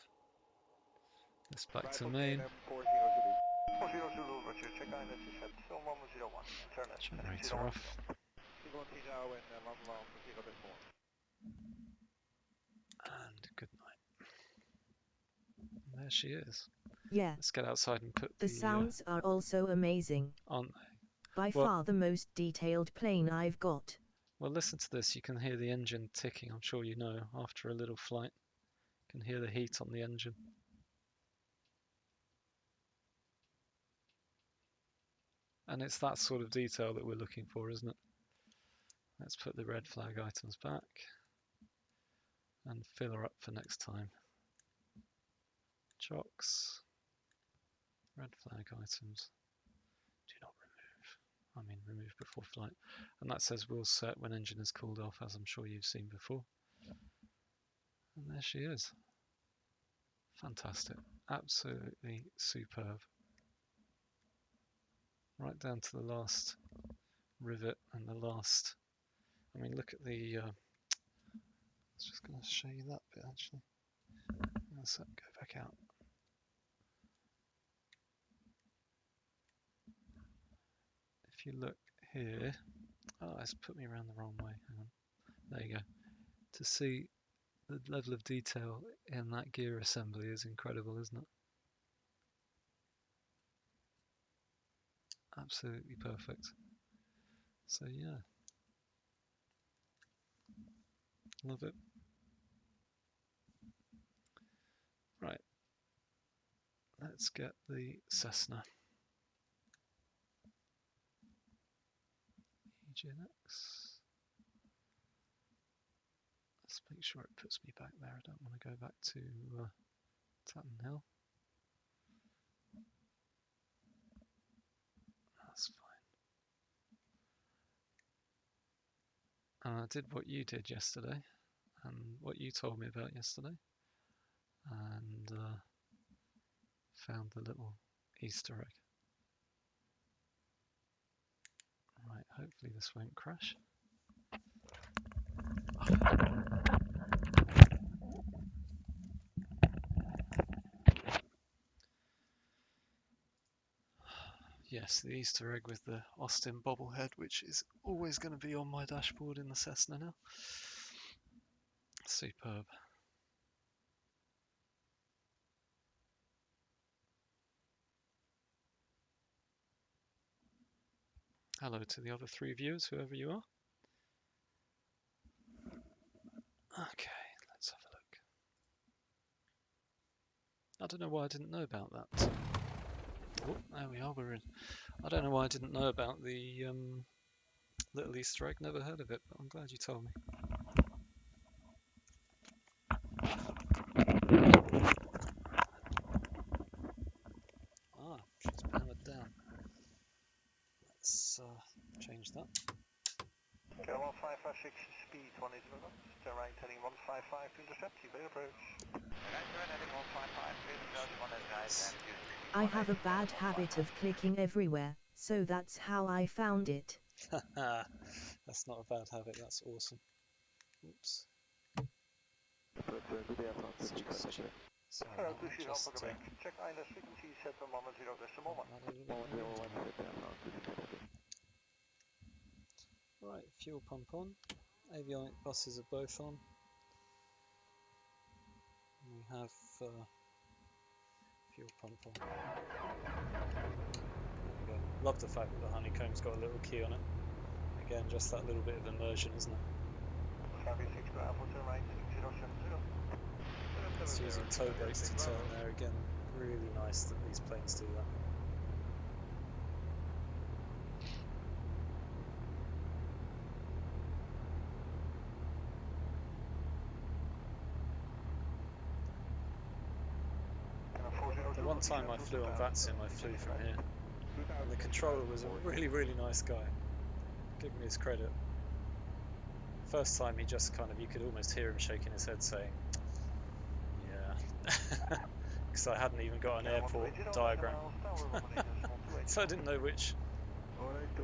This back to main. Generator off. And good night. And there she is. Yeah. Let's get outside and put the sounds are also amazing. Aren't they? By far the most detailed plane I've got. Well, listen to this. You can hear the engine ticking. I'm sure you know. After a little flight, you can hear the heat on the engine. And it's that sort of detail that we're looking for, isn't it? Let's put the red flag items back and fill her up for next time. Chocks, red flag items, do not remove. I mean remove before flight. And that says will set when engine is cooled off, as I'm sure you've seen before. And there she is. Fantastic. Absolutely superb. Right down to the last rivet and the last, I mean look at the, I was just going to show you that bit actually. Let's go back out. If you look here, oh it's put me around the wrong way, hang on. There you go. To see the level of detail in that gear assembly is incredible, isn't it? Absolutely perfect. So yeah, love it. Right, let's get the Cessna. EGNX. Let's make sure it puts me back there. I don't want to go back to Tatton Hill. That's fine. And I did what you did yesterday, and what you told me about yesterday, and found the little Easter egg. Right, hopefully this won't crash. Yes, the Easter egg with the Austin bobblehead, which is always going to be on my dashboard in the Cessna now. Superb. Hello to the other 3 viewers, whoever you are. Okay, let's have a look. I don't know why I didn't know about that. Oh, there we are, we're in. I don't know why I didn't know about the little Easter egg, never heard of it, but I'm glad you told me. Ah, she's powered down. Let's change that. 1556 speed 180 knots, turn right heading 155 to intercept, you may approach. Right turn heading 155 to intercept, 189 and use. I have a bad habit of clicking everywhere, so that's how I found it. That's not a bad habit, that's awesome. Oops. Sorry, Hello, I'll 2 just, Alpha Quebec. Check ILS frequency set from 10.1. Right, fuel pump on. Avionic buses are both on. We have fuel pump on. There we go. Love the fact that the Honeycomb's got a little key on it. Again, just that little bit of immersion, isn't it? It's using toe brakes to turn there again. Really nice that these planes do that. The one time I flew on VATSIM, I flew from here. And the controller was a really, really nice guy. Give me his credit. First time he just kind of, you could almost hear him shaking his head saying, yeah. Because I hadn't even got an airport diagram. So I didn't know which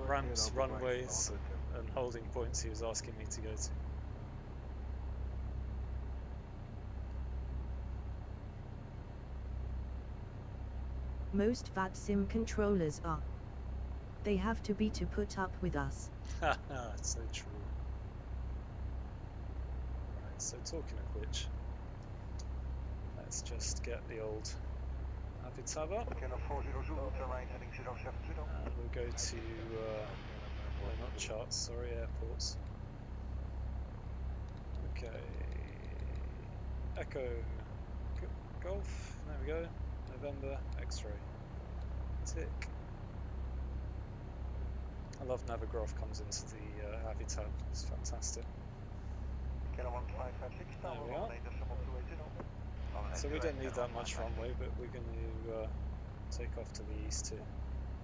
ramps, runways and holding points he was asking me to go to. Most VATSIM controllers are. They have to be to put up with us. Haha, so true. Right, so talking of which, let's just get the old Avid tab up. And we'll go to, no, not charts, sorry, airports. Okay. Echo Golf, there we go. November, X-ray. Tick. I love Navigraph comes into the Avid tab, it's fantastic. There we are. So we don't need that much runway, but we're going to take off to the east here.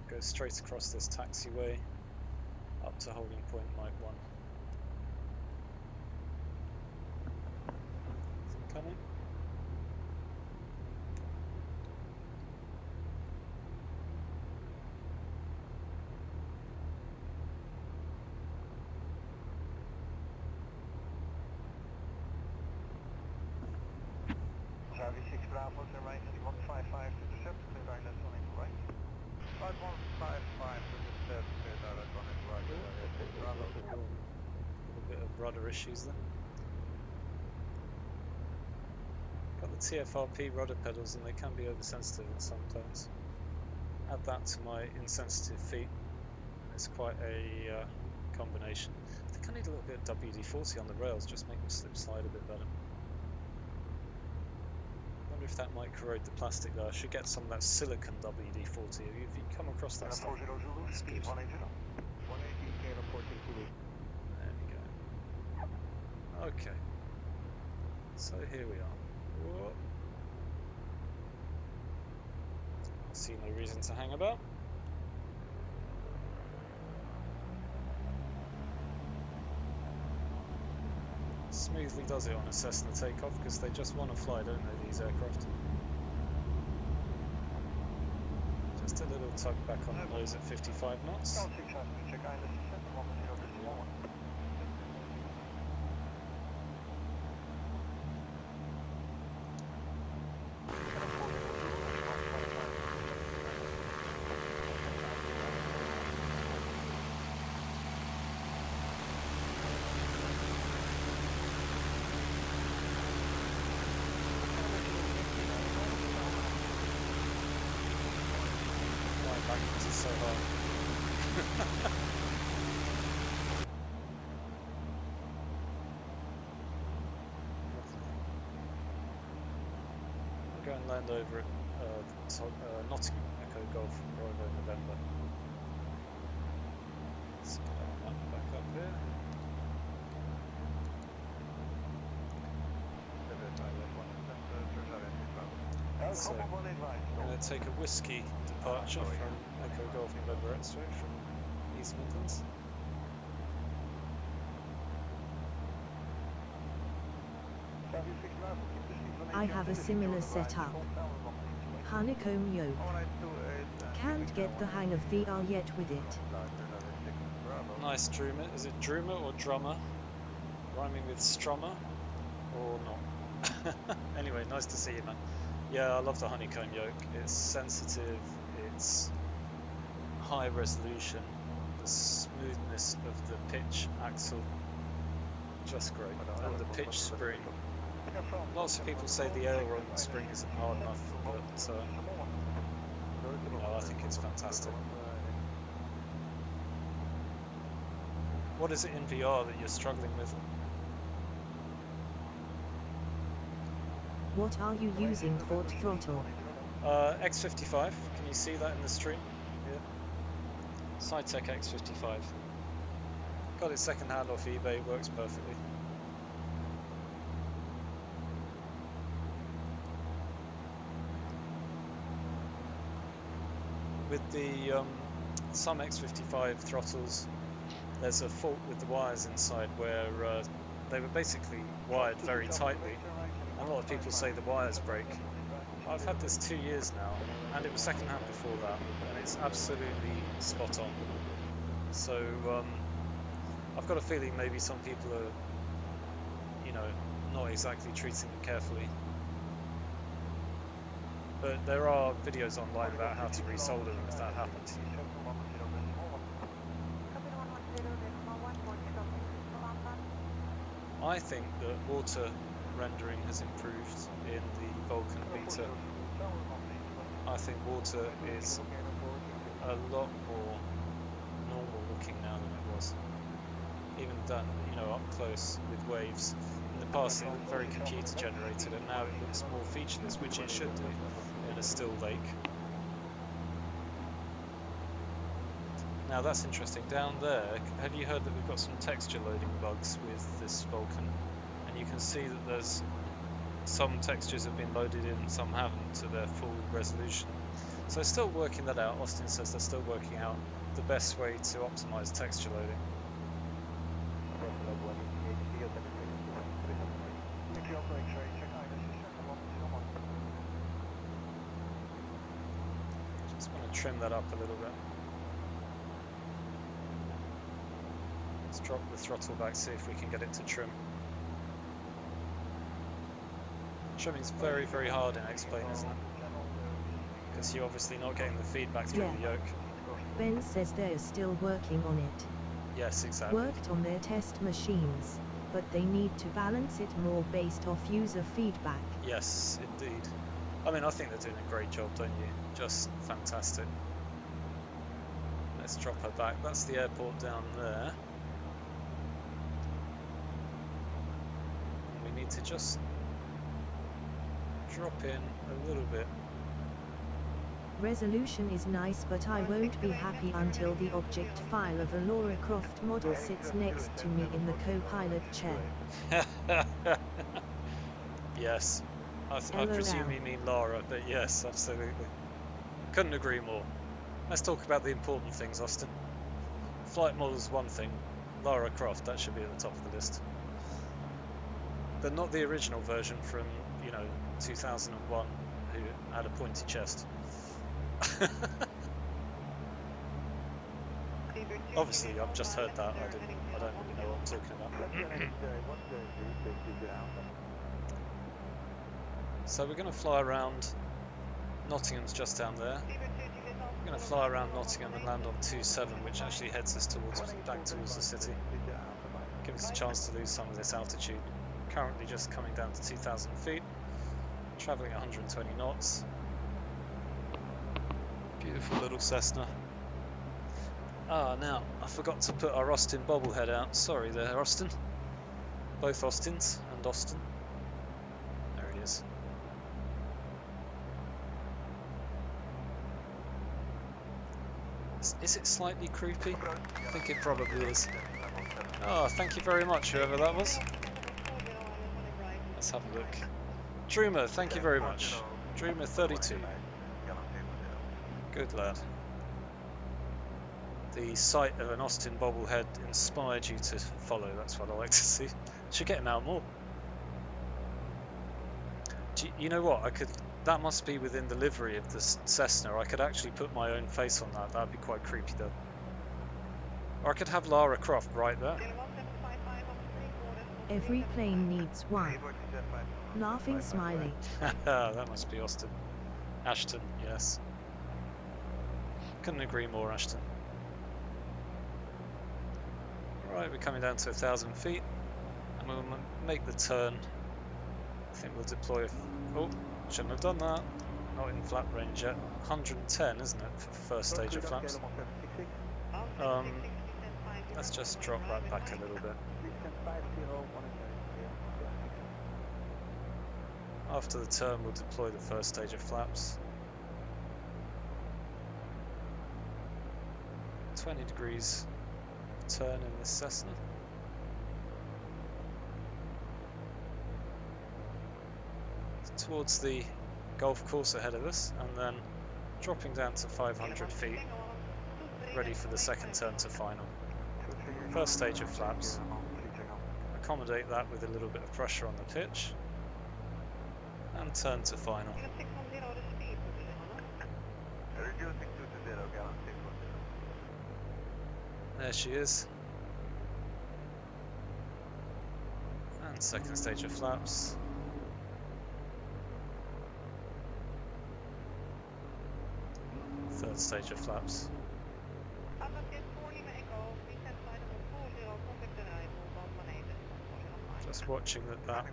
Go straight across this taxiway up to holding point Mike 1. Is it coming? V6 Bravo, turn right heading 155 to intercept, clear island running right. 155 to intercept, clear island running right. A little bit of rudder issues there. Got the TFRP rudder pedals and they can be oversensitive in some planes. Add that to my insensitive feet. It's quite a combination. I think I need a little bit of WD-40 on the rails, just make them slip slide a bit better. I wonder if that might corrode the plastic though. I should get some of that silicon WD-40. Have you come across that stuff? There we go. Okay. So here we are. Whoa. See no reason to hang about. Smoothly does it on a Cessna takeoff because they just want to fly, don't they, these aircraft? Just a little tug back on the nose at 55 knots. So hard. I'll go and land over at Nottingham, Echo Golf, Bravo, November. Let's get our map back up here. So, I'm going to take a whiskey departure from Echo Golf November X-ray from East Midlands. I have a similar setup. Honeycomb yoke. Can't get the hang of VR yet with it. Nice, Drummer. Is it Drummer or Drummer? Rhyming with Strummer or not? Anyway, nice to see you, man. Yeah, I love the Honeycomb yoke. It's sensitive, it's high resolution, the smoothness of the pitch axle, just great. And the pitch spring. Lots of people say the aileron spring isn't hard enough, but you know, I think it's fantastic. What is it in VR that you're struggling with? What are you using for throttle? X55. Can you see that in the stream? Yeah. Cytec X55. Got it second hand off eBay, works perfectly. With the some X55 throttles, there's a fault with the wires inside where they were basically wired very tightly. A lot of people say the wires break. I've had this 2 years now, and it was second hand before that, and it's absolutely spot on. So I've got a feeling maybe some people are, you know, not exactly treating them carefully. But there are videos online about how to resolder them if that happens. I think that water rendering has improved in the Vulkan beta. I think water is a lot more normal looking now than it was. Even done, you know, up close with waves. In the past it looked very computer generated, and now it looks more featureless, which it should do in a still lake. Now that's interesting. Down there, have you heard that we've got some texture loading bugs with this Vulkan? And you can see that there's some textures have been loaded in, some haven't to their full resolution. So still working that out. Austin says they're still working out the best way to optimize texture loading. Just want to trim that up a little bit. Let's drop the throttle back, see if we can get it to trim. Trimming's very, very hard in Xplane, isn't it? Because you're obviously not getting the feedback through the yoke. Ben says they're still working on it. Yes, exactly. Worked on their test machines, but they need to balance it more based off user feedback. Yes, indeed. I mean, I think they're doing a great job, don't you? Just fantastic. Let's drop her back. That's the airport down there. And we need to just drop in a little bit. Resolution is nice, but I won't be happy until the object file of a Lara Croft model sits next to me in the co-pilot chair. Yes, I presume you mean Lara, but yes, absolutely. Couldn't agree more. Let's talk about the important things, Austin. Flight model's one thing. Lara Croft, that should be at the top of the list. But not the original version from, you know, 2001, who had a pointy chest. Obviously, I've just heard that. I don't really know what I'm talking about. So we're going to fly around. Nottingham's just down there. We're going to fly around Nottingham and land on 27, which actually heads us back towards the city. Give us a chance to lose some of this altitude. Currently just coming down to 2,000 feet. Travelling 120 knots. Beautiful little Cessna. Ah, now, I forgot to put our Austin bobblehead out. Sorry there, Austin. Both Austins and Austin. There he is. Is it slightly creepy? I think it probably is. Oh, thank you very much, whoever that was. Let's have a look. Dreamer, thank you very much. Dreamer 32. Good lad. The sight of an Austin bobblehead inspired you to follow, that's what I like to see. Should get him out more. You know what? I could. That must be within the livery of the Cessna. I could actually put my own face on that. That'd be quite creepy, though. Or I could have Lara Croft right there. Every plane needs one. Laughing smiley. That must be Austin. Ashton, yes. Couldn't agree more, Ashton. Right, we're coming down to 1,000 feet, and we'll make the turn. I think we'll deploy. Oh, shouldn't have done that. Not in flap range yet. 110, isn't it, for the first stage of flaps? Let's just drop that back a little bit. After the turn, we'll deploy the first stage of flaps. 20 degrees turn in this Cessna. Towards the golf course ahead of us, and then dropping down to 500 feet, ready for the second turn to final. First stage of flaps. Accommodate that with a little bit of pressure on the pitch, and turn to final. There she is. And second stage of flaps. Third stage of flaps. Just watching that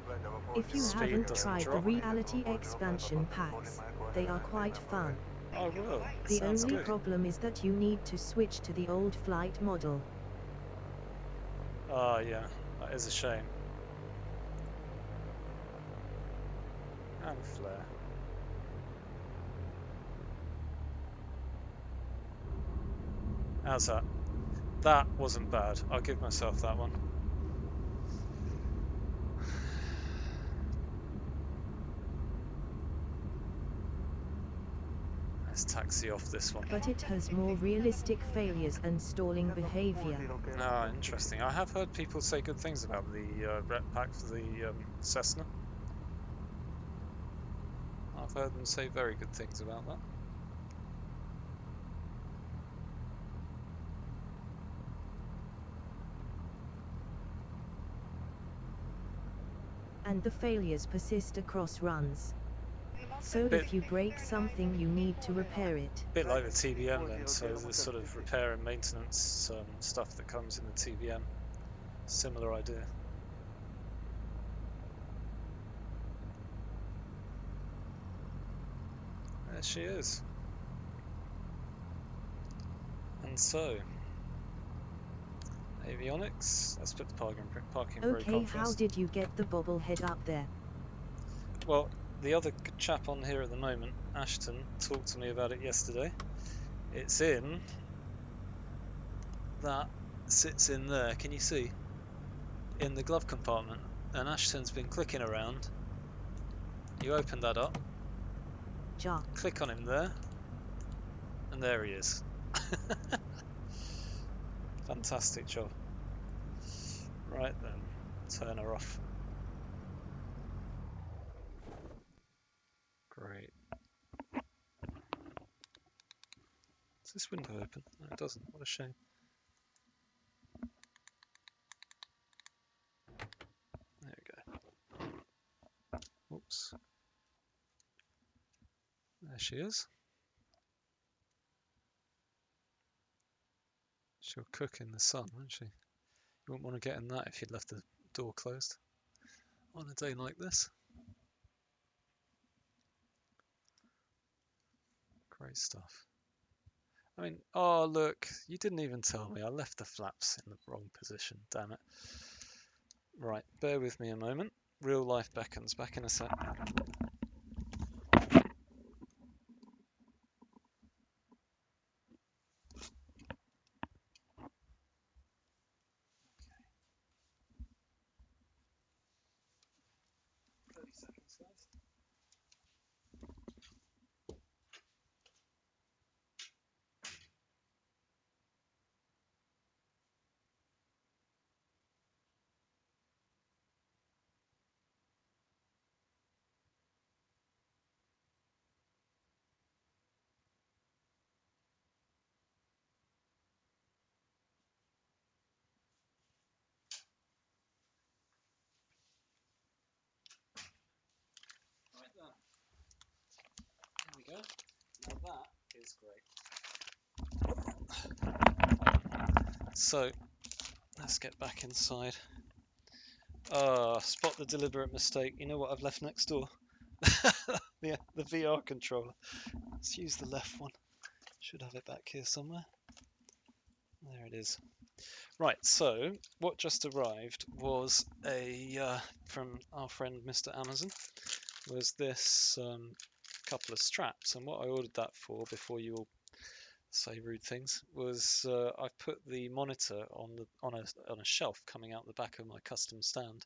If you speed haven't doesn't tried the drop. reality expansion packs, they are quite fun. I will. The Sounds only good. problem is that you need to switch to the old flight model. Ah, yeah, that is a shame. And flare. How's that? That wasn't bad. I'll give myself that one. Let's taxi off this one. But it has more realistic failures and stalling behavior. Ah, interesting. I have heard people say good things about the rep pack for the Cessna. I've heard them say very good things about that. And the failures persist across runs. So if you break something, you need to repair it. A bit like the TBM then, so the sort of repair and maintenance stuff that comes in the TBM. Similar idea. There she is. And so, avionics, let's put the parking brake Okay, on how first. did you get the bobblehead up there? Well, the other chap on here at the moment, Ashton, talked to me about it yesterday. It's in, that sits in there, can you see? In the glove compartment. And Ashton's been clicking around. You open that up, click on him there, and there he is. Fantastic job. Right then, turn her off. Great. Does this window open? No, it doesn't. What a shame. There we go. Oops. There she is. She'll cook in the sun, won't she? You wouldn't want to get in that if you'd left the door closed on a day like this. Great stuff. I mean, oh look, you didn't even tell me. I left the flaps in the wrong position, damn it. Right, bear with me a moment. Real life beckons, back in a sec. go. Now that is great. So, let's get back inside. Spot the deliberate mistake. You know what I've left next door? the VR controller. Let's use the left one. Should have it back here somewhere. There it is. Right, so what just arrived was from our friend Mr. Amazon, was this couple of straps, and what I ordered that for, before you all say rude things, was I've put the monitor on a shelf coming out the back of my custom stand,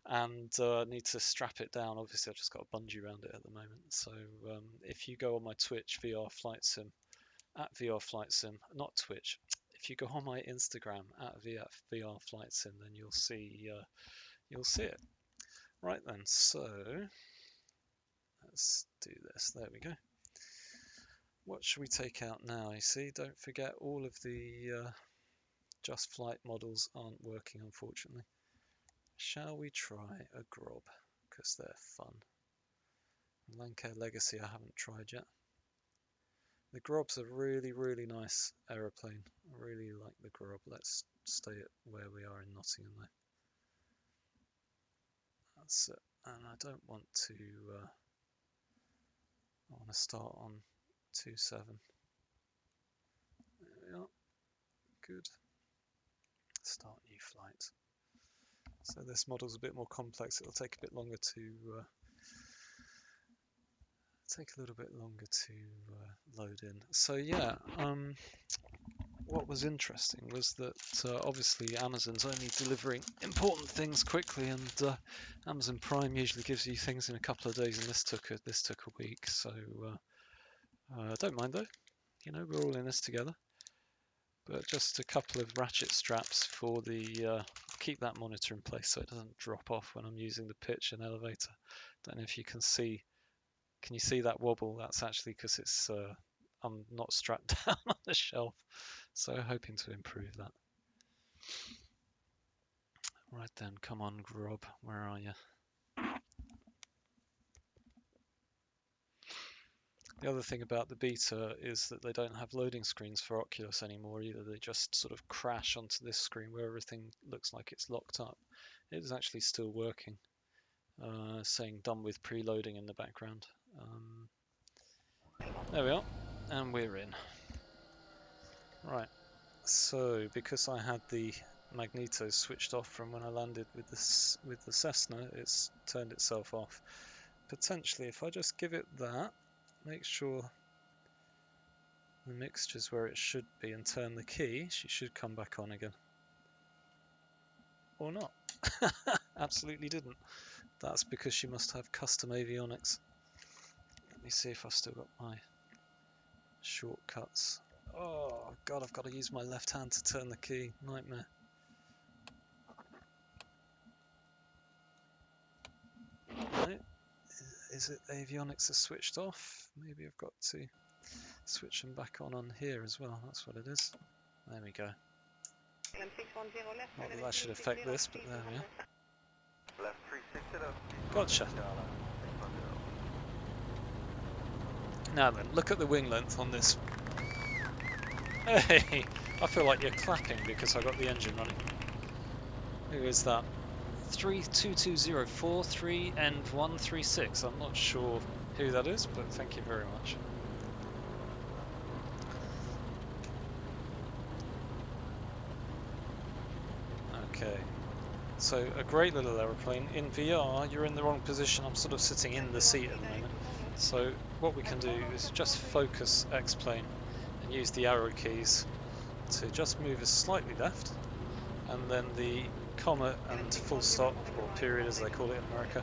and need to strap it down. Obviously I've just got a bungee around it at the moment, so if you go on my Twitch VR Flight Sim, at VR Flight Sim, not Twitch, if you go on my Instagram at VR Flight Sim, then you'll see it. Right then, so let's do this. There we go. What should we take out now? You see, don't forget all of the Just Flight models aren't working, unfortunately. Shall we try a Grob? Because they're fun. Lancair Legacy I haven't tried yet. The Grob's a really, really nice aeroplane. I really like the Grob. Let's stay at where we are in Nottingham though. That's it. And I don't want to, I want to start on 2.7. There we are. Good. Start new flight. So this model's a bit more complex. It'll take a bit longer to load in. So yeah, what was interesting was that obviously Amazon's only delivering important things quickly, and Amazon Prime usually gives you things in a couple of days, and this took a week. So don't mind though. You know, we're all in this together. But just a couple of ratchet straps for the keep that monitor in place so it doesn't drop off when I'm using the pitch and elevator. Don't know if you can see. Can you see that wobble? That's actually because it's I'm not strapped down on the shelf. So hoping to improve that. Right then, come on, Grob, where are you? The other thing about the beta is that they don't have loading screens for Oculus anymore either. They just sort of crash onto this screen where everything looks like it's locked up. It is actually still working, saying done with preloading in the background. There we are, and we're in. Right, so because I had the magneto switched off from when I landed with the Cessna, it's turned itself off. Potentially, if I just give it that, make sure the mixture's where it should be and turn the key, she should come back on again. Or not. Absolutely didn't. That's because she must have custom avionics. Let me see if I've still got my shortcuts. Oh god, I've got to use my left hand to turn the key. Nightmare. No. Is it avionics are switched off? Maybe I've got to switch them back on here as well. That's what it is. There we go. Not that that should affect this, but there we are. Left 360. Gotcha. Now then, look at the wing length on this. Hey, I feel like you're clapping because I got the engine running. Who is that? 32204 and 136. I'm not sure who that is, but thank you very much. Okay, so a great little aeroplane. In VR, you're in the wrong position. I'm sort of sitting in the seat at the moment. So what we can do is just focus Xplane and use the arrow keys to just move us slightly left, and then the comma and full stop, or period as they call it in America,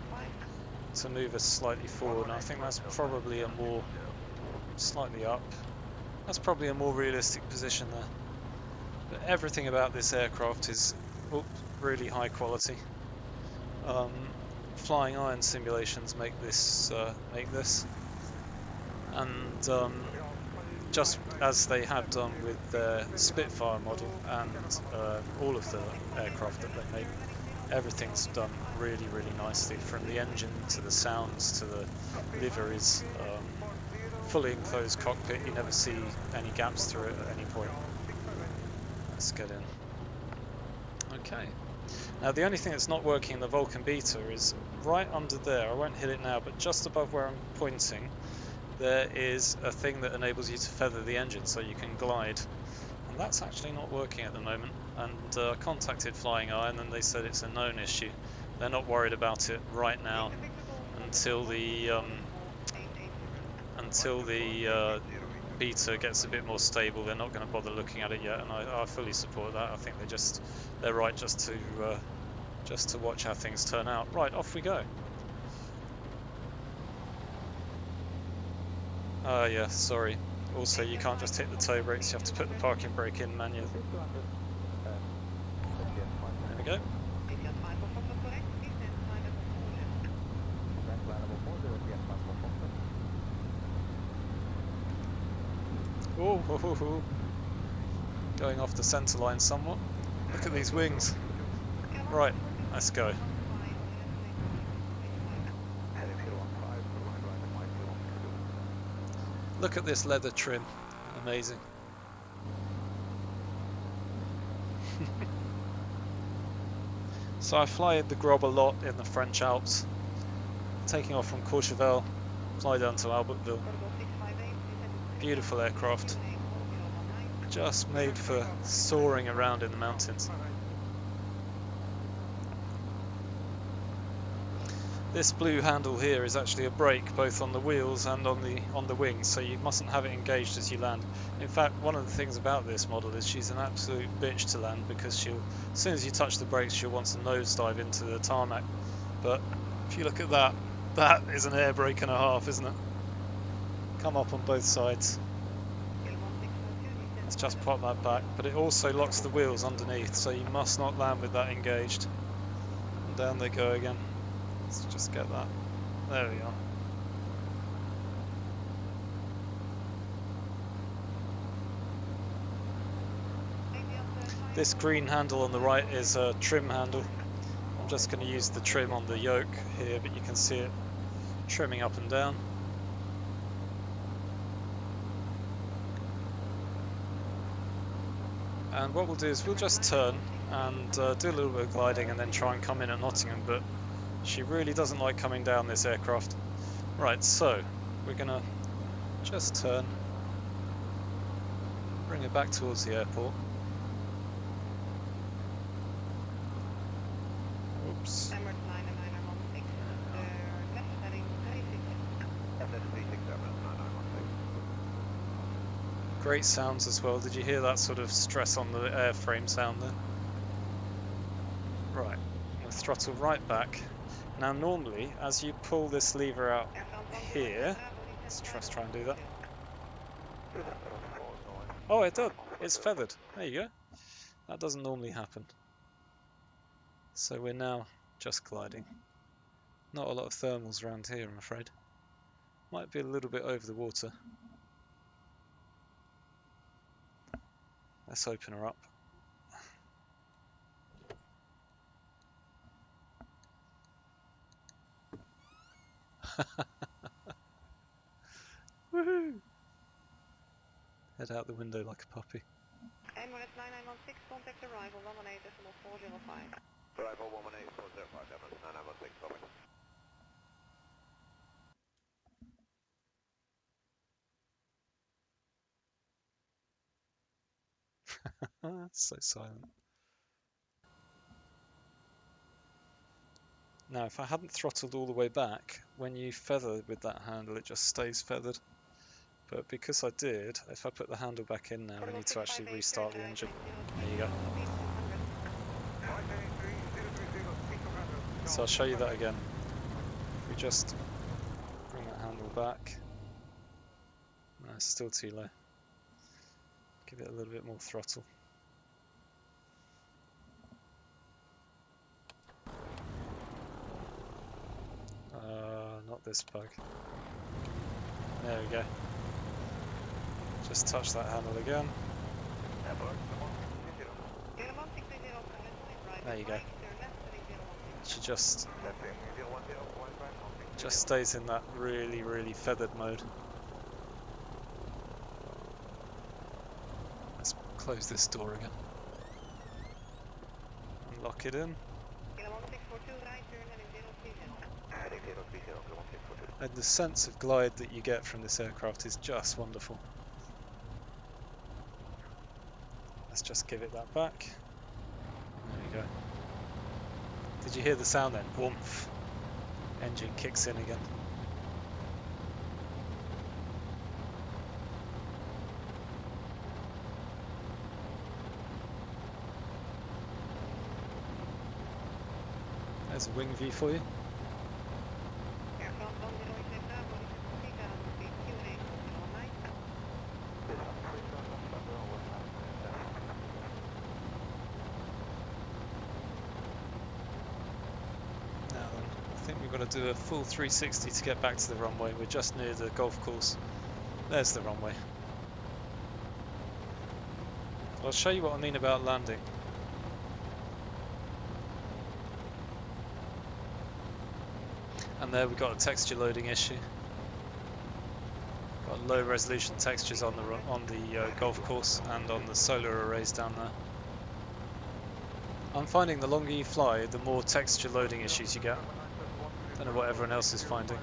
to move us slightly forward. And I think that's probably a more, slightly up, that's probably a more realistic position there. But everything about this aircraft is really high quality. Flying Iron simulations make this, and just as they have done with their Spitfire model and all of the aircraft that they make, everything's done really, really nicely, from the engine to the sounds to the liveries. fully enclosed cockpit, you never see any gaps through it at any point. Let's get in. Okay. Now the only thing that's not working in the Vulkan Beta is right under there, I won't hit it now, but just above where I'm pointing, there is a thing that enables you to feather the engine so you can glide. And that's actually not working at the moment. And I contacted Flying Eye and then they said it's a known issue. They're not worried about it right now until the beta gets a bit more stable. They're not going to bother looking at it yet, and I fully support that. I think they're right just to watch how things turn out. Right, off we go. Yeah, sorry. Also, you can't just hit the toe brakes, you have to put the parking brake in manually. There we go. Oh, going off the centre line somewhat. Look at these wings. Right, let's go. Look at this leather trim. Amazing. So I fly in the Grob a lot in the French Alps. Taking off from Courchevel, fly down to Albertville. Beautiful aircraft. Just made for soaring around in the mountains. This blue handle here is actually a brake both on the wheels and on the wings, so you mustn't have it engaged as you land. In fact, one of the things about this model is she's an absolute bitch to land, because as soon as you touch the brakes she'll want to nosedive into the tarmac. But if you look at that, that is an air brake and a half, isn't it? Come up on both sides. Let's just pop that back, but it also locks the wheels underneath, so you must not land with that engaged. And down they go again. Let's just get that. There we are. This green handle on the right is a trim handle. I'm just going to use the trim on the yoke here, but you can see it trimming up and down. And what we'll do is we'll just turn and do a little bit of gliding and then try and come in at Nottingham, but she really doesn't like coming down, this aircraft. Right, so we're going to just turn, bring it back towards the airport. Oops. Great sounds as well. Did you hear that sort of stress on the airframe sound there? Right, we'll throttle right back. Now normally, as you pull this lever out here, let's just try and do that. Oh, it did. It's feathered. There you go. That doesn't normally happen. So we're now just gliding. Not a lot of thermals around here, I'm afraid. Might be a little bit over the water. Let's open her up. Woohoo! Head out the window like a puppy. Emirates 9916, contact arrival 118.405. Arrival 118.405, Emirates 9916, over. So silent. Now, if I hadn't throttled all the way back, when you feather with that handle, it just stays feathered. But because I did, if I put the handle back in now, we need to actually restart the engine. There you go. So I'll show you that again. If we just bring that handle back. No, it's still too low. Give it a little bit more throttle. Not this bug. There we go. Just touch that handle again. There you go. She just stays in that really, really feathered mode. close this door again. And lock it in. And the sense of glide that you get from this aircraft is just wonderful. Let's just give it that back. There you go. Did you hear the sound then? Woomph. Engine kicks in again. There's a wing view for you. To do a full 360 to get back to the runway. We're just near the golf course. There's the runway. I'll show you what I mean about landing. And there we've got a texture loading issue. Got low resolution textures on the golf course and on the solar arrays down there. I'm finding the longer you fly, the more texture loading issues you get. Don't know what everyone else is finding.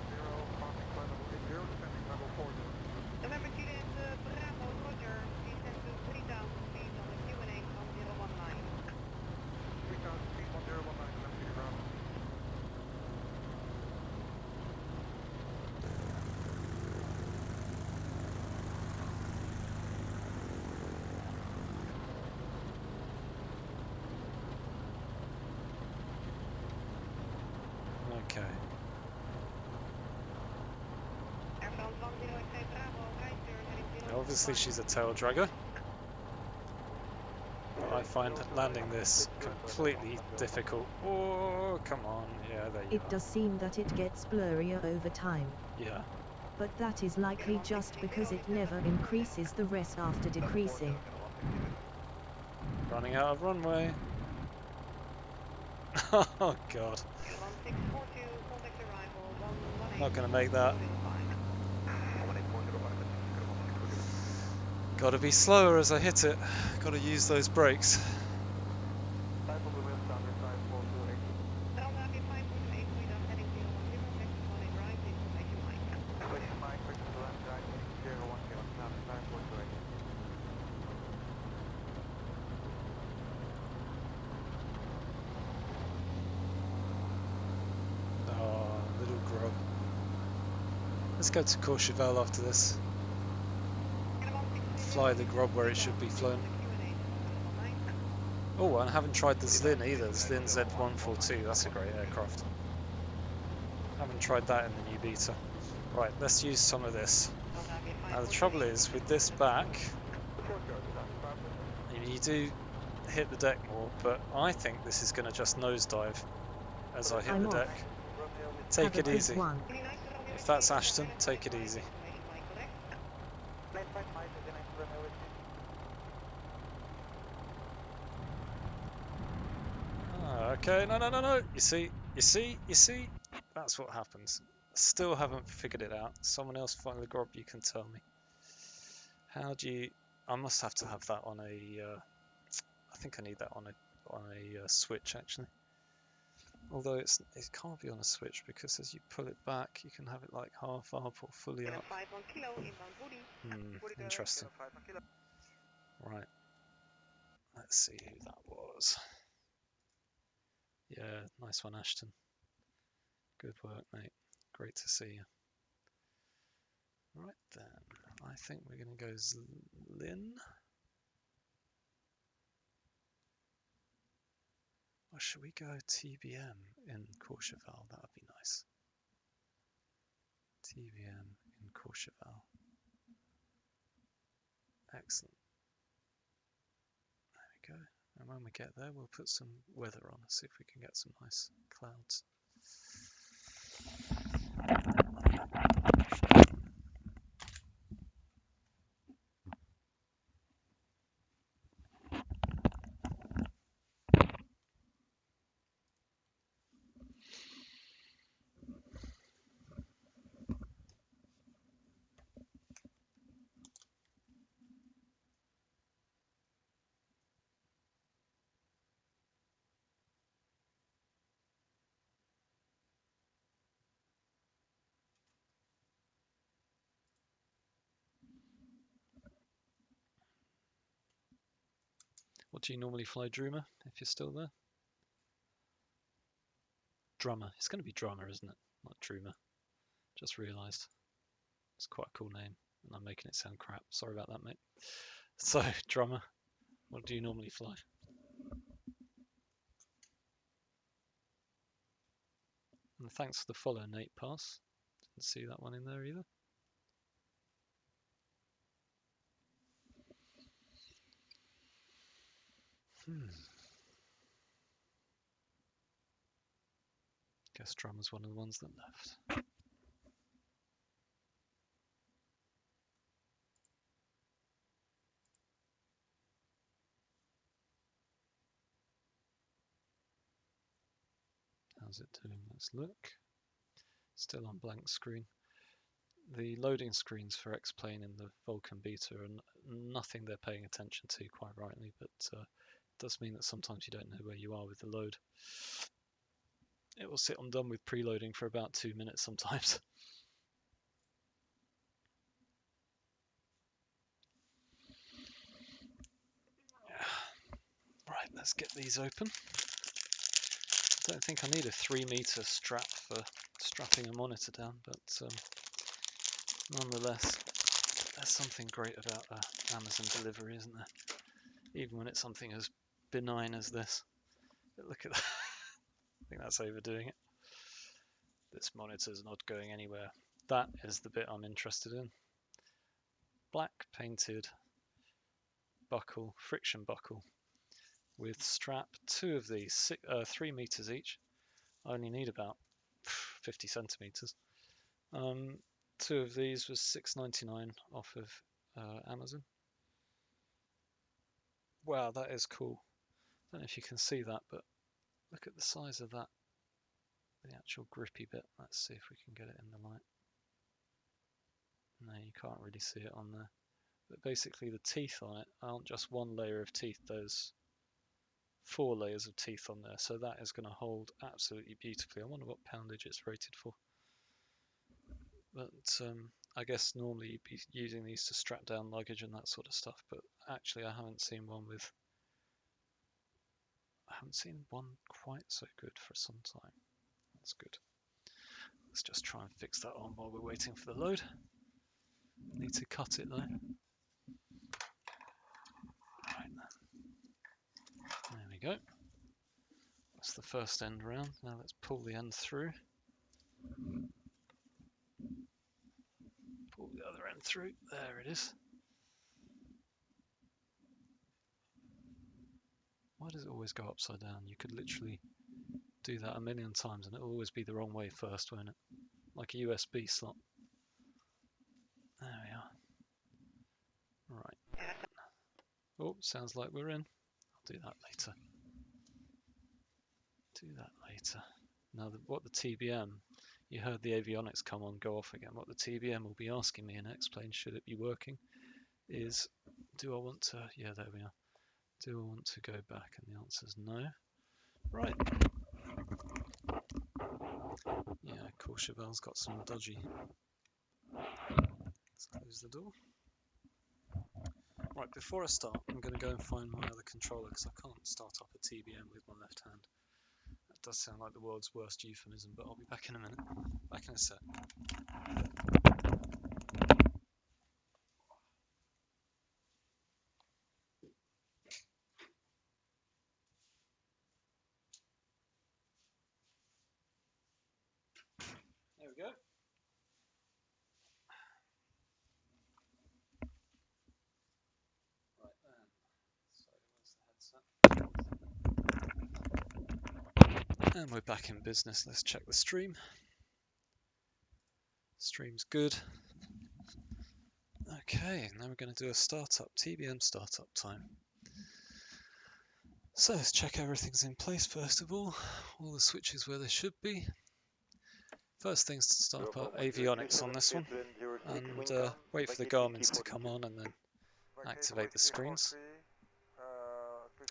Okay. Obviously she's a tail dragger. I find landing this completely difficult. Oh, come on. Yeah, there you are. It does seem that it gets blurrier over time. Yeah. But that is likely just because it never increases the rest after decreasing. Running out of runway. Oh god. Not gonna make that. Gotta be slower as I hit it. Gotta use those brakes. Oh, little grub. Let's go to Courchevel after this. Fly the Grob where it should be flown. Oh, I haven't tried the Zlin either. The Zlin Z142, that's a great aircraft. Haven't tried that in the new beta. Right, let's use some of this. Now the trouble is, with this back, you do hit the deck more, but I think this is going to just nosedive as I hit the deck. Take it easy. If that's Ashton, take it easy. Okay, no. You see? That's what happens. Still haven't figured it out. Someone else find the Grob, you can tell me. How do you... I must have to have that on a... I think I need that on a switch, actually. Although it can't be on a switch, because as you pull it back, you can have it like half up or fully up. Interesting. Right. Let's see who that was. Yeah, nice one, Ashton. Good work, mate. Great to see you. Right then, I think we're going to go Zlin. Or should we go TBM in Courchevel? That would be nice. TBM in Courchevel. Excellent. There we go. And when we get there, we'll put some weather on, see if we can get some nice clouds. What do you normally fly, Drummer, if you're still there? Drummer. It's going to be Drummer, isn't it? Not Drummer. Just realised. It's quite a cool name, and I'm making it sound crap. Sorry about that, mate. So, Drummer, what do you normally fly? And thanks for the follow, Nate Pass. Didn't see that one in there either. Guess Drummer's one of the ones that left. How's it doing? Let's look. Still on blank screen. The loading screens for Xplane in the Vulkan beta are nothing they're paying attention to, quite rightly, but it does mean that sometimes you don't know where you are with the load. It will sit on done with preloading for about 2 minutes sometimes. Right, let's get these open. I don't think I need a 3-meter strap for strapping a monitor down, but nonetheless, there's something great about Amazon delivery, isn't there? Even when it's something as benign as this. But look at that. I think that's overdoing it. This monitor's not going anywhere. That is the bit I'm interested in. Black painted buckle, friction buckle, with strap, 2 of these, 3 meters each. I only need about 50 centimeters. 2 of these was $6.99 off of Amazon. Wow, that is cool. I don't know if you can see that, but look at the size of that, the actual grippy bit. Let's see if we can get it in the light. No, you can't really see it on there. But basically the teeth on it aren't just one layer of teeth, there's 4 layers of teeth on there, so that is going to hold absolutely beautifully. I wonder what poundage it's rated for. But I guess normally you'd be using these to strap down luggage and that sort of stuff, but actually I haven't seen one quite so good for some time. That's good. Let's just try and fix that on while we're waiting for the load. Need to cut it though. Right, there we go. That's the first end round. Now let's pull the end through. Pull the other end through. There it is. Why does it always go upside down? You could literally do that a million times and it'll always be the wrong way first, won't it? Like a USB slot. There we are. Right. Oh, sounds like we're in. I'll do that later. Now, what the TBM, you heard the avionics come on, go off again. What the TBM will be asking me in Xplane, should it be working, is do I want to, yeah, there we are. Do I want to go back? And the answer is no. Right. Yeah, Courchevel's got some dodgy. Let's close the door. Right, before I start, I'm going to go and find my other controller because I can't start up a TBM with my left hand. That does sound like the world's worst euphemism, but I'll be back in a minute. Back in a sec. There we go. Right then. So where's the headset? And we're back in business. Let's check the stream. Stream's good. Okay, now we're going to do a startup, TBM startup time. So let's check everything's in place first of all the switches where they should be. First things to start up avionics on this one, and wait for the Garmins to come on and then activate the screens.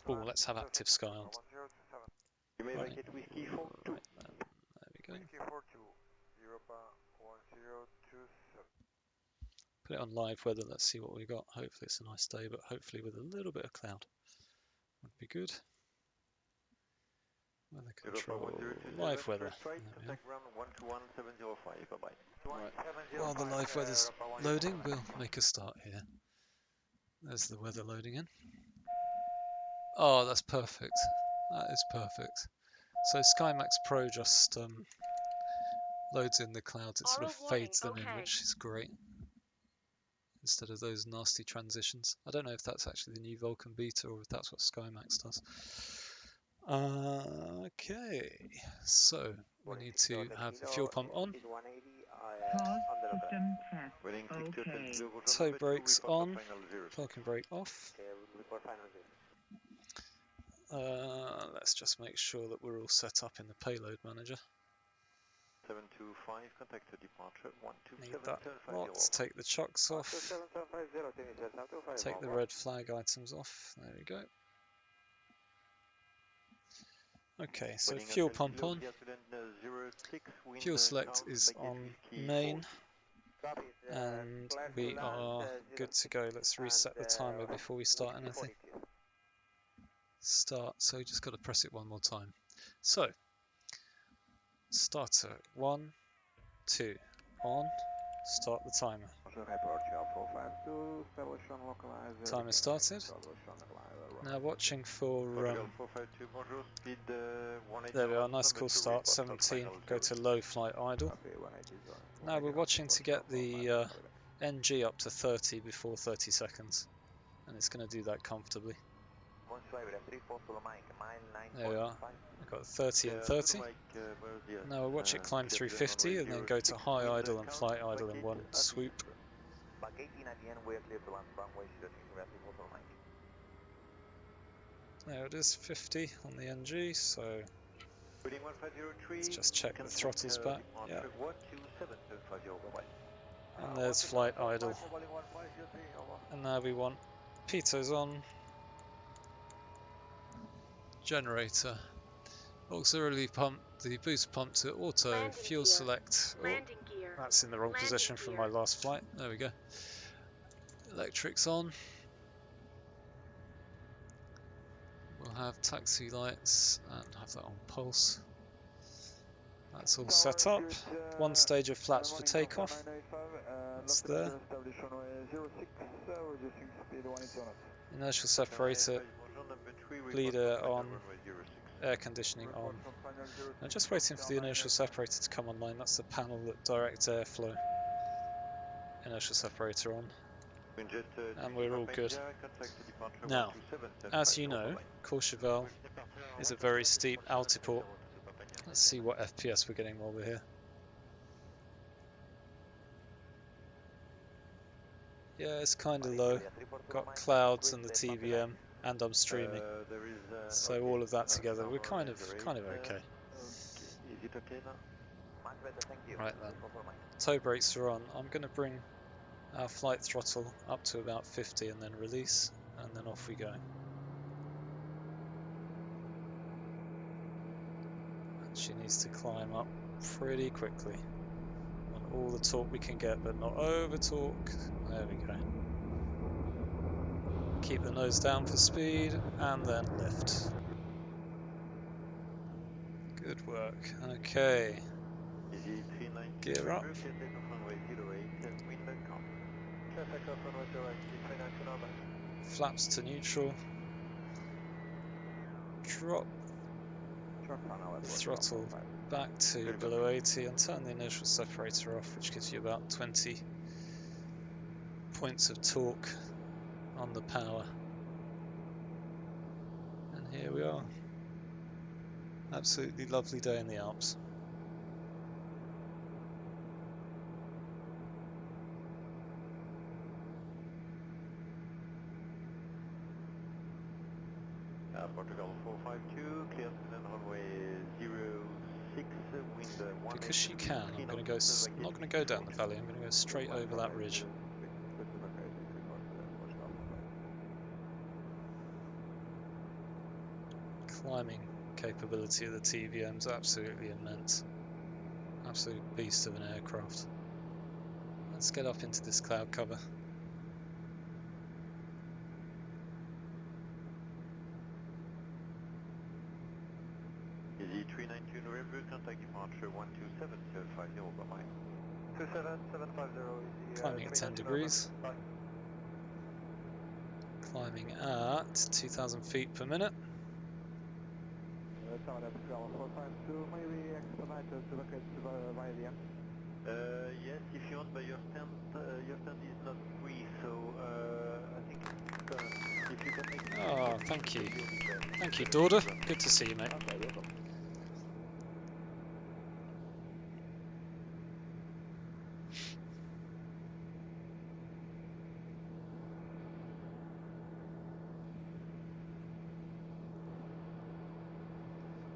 Oh, let's have active sky on. Right. Right then, there we go. Put it on live weather, let's see what we got. Hopefully it's a nice day, but hopefully with a little bit of cloud. would be good. Weather control, live weather. There we are. Right. While the live weather's loading, we'll make a start here. There's the weather loading in. Oh, that's perfect. That is perfect. So SkyMaxxPro just loads in the clouds. It sort of fades them in, which is great. Instead of those nasty transitions. I don't know if that's actually the new Vulkan beta or if that's what SkyMaxx does. Okay, so we need to have the fuel pump on. System test. Okay. Tow brakes on. Parking brake off. Let's just make sure that we're all set up in the payload manager. 725, contact to departure, Need that lot. Take the chocks off. Take the red flag items off. There we go. Okay, so fuel pump on. Fuel select is on main. And we are good to go. Let's reset the timer before we start anything. Start, so you just got to press it one more time. So, starter 1, 2, on, start the timer. Timer started. Now watching for, there we are, nice cool start, 17, go to low flight idle. Now we're watching to get the NG up to 30 before 30 seconds, and it's going to do that comfortably. There we are, I've got 30 and 30. Now we'll watch it climb through 50 and then go to high idle and flight idle in one swoop. There it is, 50 on the NG, so let's just check the throttle's back. Yeah. And there's flight idle. And now we want pitos on. Generator. Auxiliary pump, the boost pump to auto, fuel select. Oh, that's in the wrong position from my last flight. There we go. Electrics on. We'll have taxi lights and have that on pulse. That's all set up. One stage of flaps for takeoff. That's there. Inertial separator, bleeder on, air conditioning on. I'm just waiting for the inertial separator to come online. That's the panel that directs airflow. Inertial separator on. And we're all good. Now, as you know, Courchevel is a very steep altiport. Let's see what FPS we're getting while we're here. Yeah, it's kind of low. Got clouds and the TVM, and I'm streaming. So all of that together, we're kind of okay. Right then. Tow brakes are on. I'm going to bring our flight throttle up to about 50 and then release, and then off we go. And she needs to climb up pretty quickly. Want all the torque we can get, but not over torque. There we go. Keep the nose down for speed, and then lift. Good work. Okay. Gear up. Flaps to neutral. Drop the throttle back to below 80 and turn the inertial separator off, which gives you about 20 points of torque on the power. And here we are. Absolutely lovely day in the Alps. Portugal 452, clear to runway 06, wind Because she can, I'm going to go. Not going to go down the valley. I'm going to go straight over that ridge. Climbing capability of the TVM is absolutely immense. Absolute beast of an aircraft. Let's get up into this cloud cover. November, contact departure 127.750, bye-bye. 27750 is the Climbing at 10 degrees. Bye. Climbing at 2,000 feet per minute. Someone at ground 452, maybe expediters to locate via the end. Yes, if you want, but your stand is not free, so I think if you can make it. Oh, thank you. Thank you, daughter. Good to see you, mate. Okay, welcome.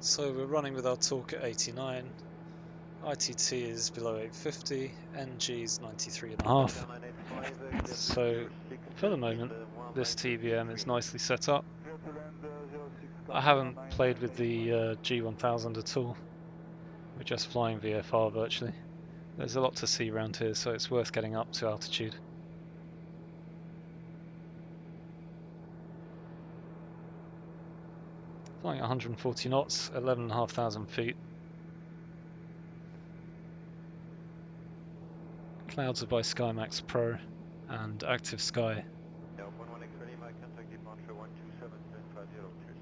So we're running with our torque at 89. ITT is below 850. NG is 93.5. So for the moment, this TBM is nicely set up. I haven't played with the G1000 at all. We're just flying VFR virtually. There's a lot to see around here, so it's worth getting up to altitude. Flying at 140 knots, 11,500 feet. Clouds are by SkyMaxxPro and Active Sky. Yeah, 11 X-ray, my contact departure 127.750, cheers.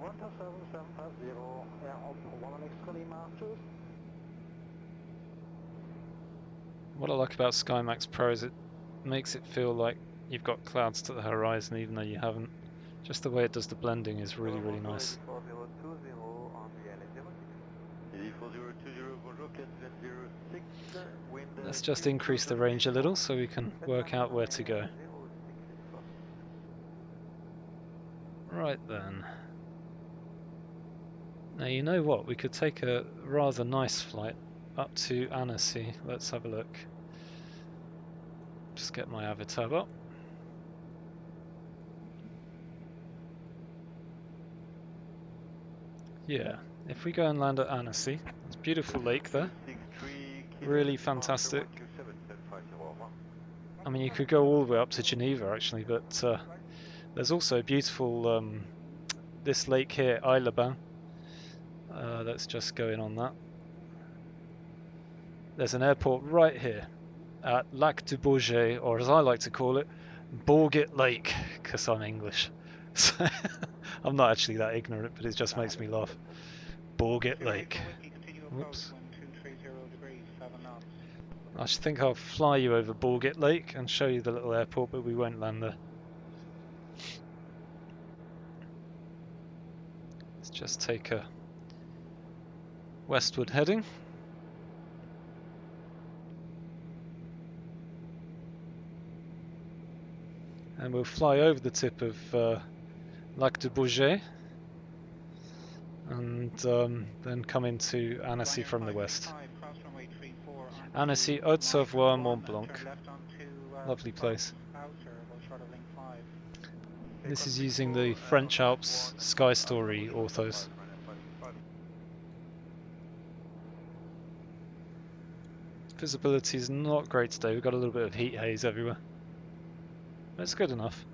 127.750, yeah, on 1 X-ray Masters. What I like about SkyMaxxPro is it makes it feel like you've got clouds to the horizon even though you haven't. Just the way it does the blending is really, really nice. 4020 on the LA 4020, bonjour, 406, wind. Let's just increase the range a little so we can work out where to go. Right then. Now you know what, we could take a rather nice flight up to Annecy. Let's have a look. Just get my avatar up. Yeah, if we go and land at Annecy, it's a beautiful lake there. Really fantastic. I mean, you could go all the way up to Geneva actually, but there's also a beautiful this lake here, Aix-les-Bains. Let's just go in on that. There's an airport right here at Lac du Bourget, or as I like to call it, Bourget Lake, because I'm English. So I'm not actually that ignorant, but it just makes me laugh. Bourget Lake. Whoops. I should think I'll fly you over Bourget Lake and show you the little airport, but we won't land there. Let's just take a westward heading. And we'll fly over the tip of Lac du Bourget and then come into Annecy from the west. Annecy, Haute-Savoie, Mont Blanc. Lovely place. This is using the French Alps Sky Story Orthos. Visibility is not great today, we've got a little bit of heat haze everywhere. That's good enough.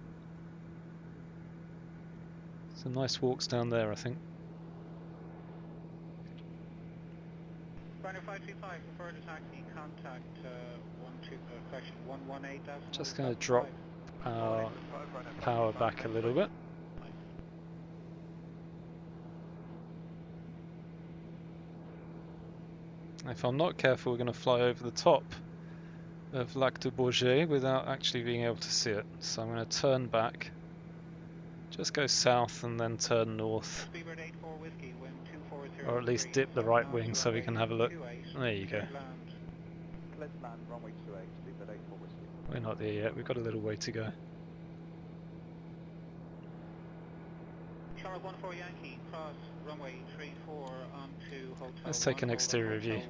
Some nice walks down there, I think. 525, prefer to taxi, contact 118. Just going to drop our power back a little bit. If I'm not careful, we're going to fly over the top of Lac du Bourget without actually being able to see it. So I'm going to turn back, just go south and then turn north, or at least dip the right wing so we can have a look. There you go. Let's land runway 28, speedbird 84 whiskey. We're not there yet, we've got a little way to go. Charles 14 Yankee, cross runway 34 onto hotel. Let's take an exterior view.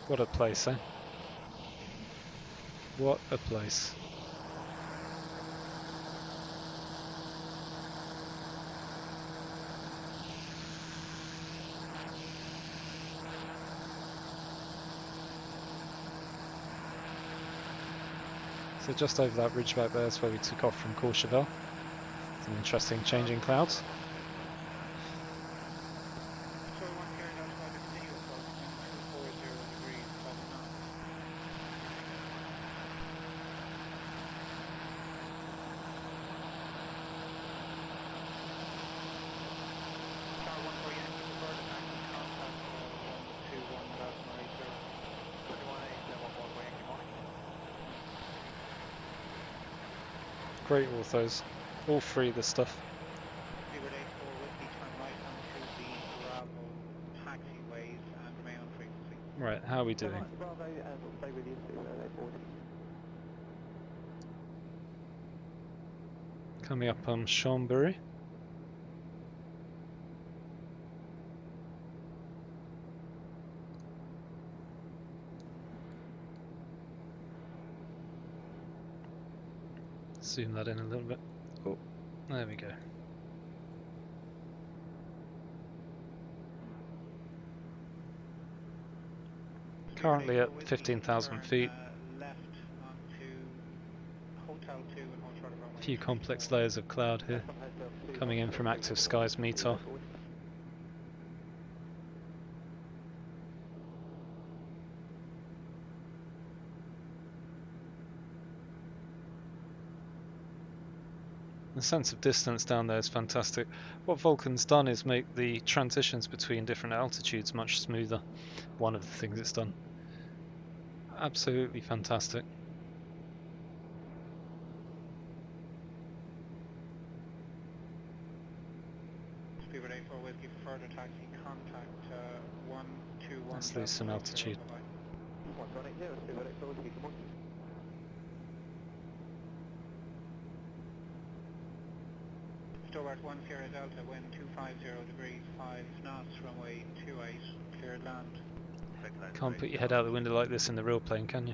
What a place, eh? What a place. So just over that ridgeback there is where we took off from Courchevel. Some interesting changing clouds. So 1 here, that's why the continue approach, wind 240 degrees, 5 knots. Tower 1 for Yankee, preferred attack, contact 121.80. 21.8, 1 for Yankee morning. Great orthos. All three of the stuff. Leeward 84 Whiskey, turn right onto the gravel taxiways and remain on frequency. Right, how are we doing? Bravo, and we'll stay with you to 40. Coming up on Chambéry. Zoom that in a little bit. Oh, there we go. Currently at 15,000 feet. Left onto Hotel 2 and Hotel A few complex layers of cloud here, coming in from active skies METAR. The sense of distance down there is fantastic. What Vulkan's done is make the transitions between different altitudes much smoother. One of the things it's done. Absolutely fantastic. Leeward 84 Whiskey for further taxi, contact 121. Let's lose some altitude. 180, Leeward 84 Whiskey, come on. Stobart 1 Sierra Delta, wind 250 degrees, 5 knots, runway 28, cleared land. Can't put your head out the window like this in the real plane, can you?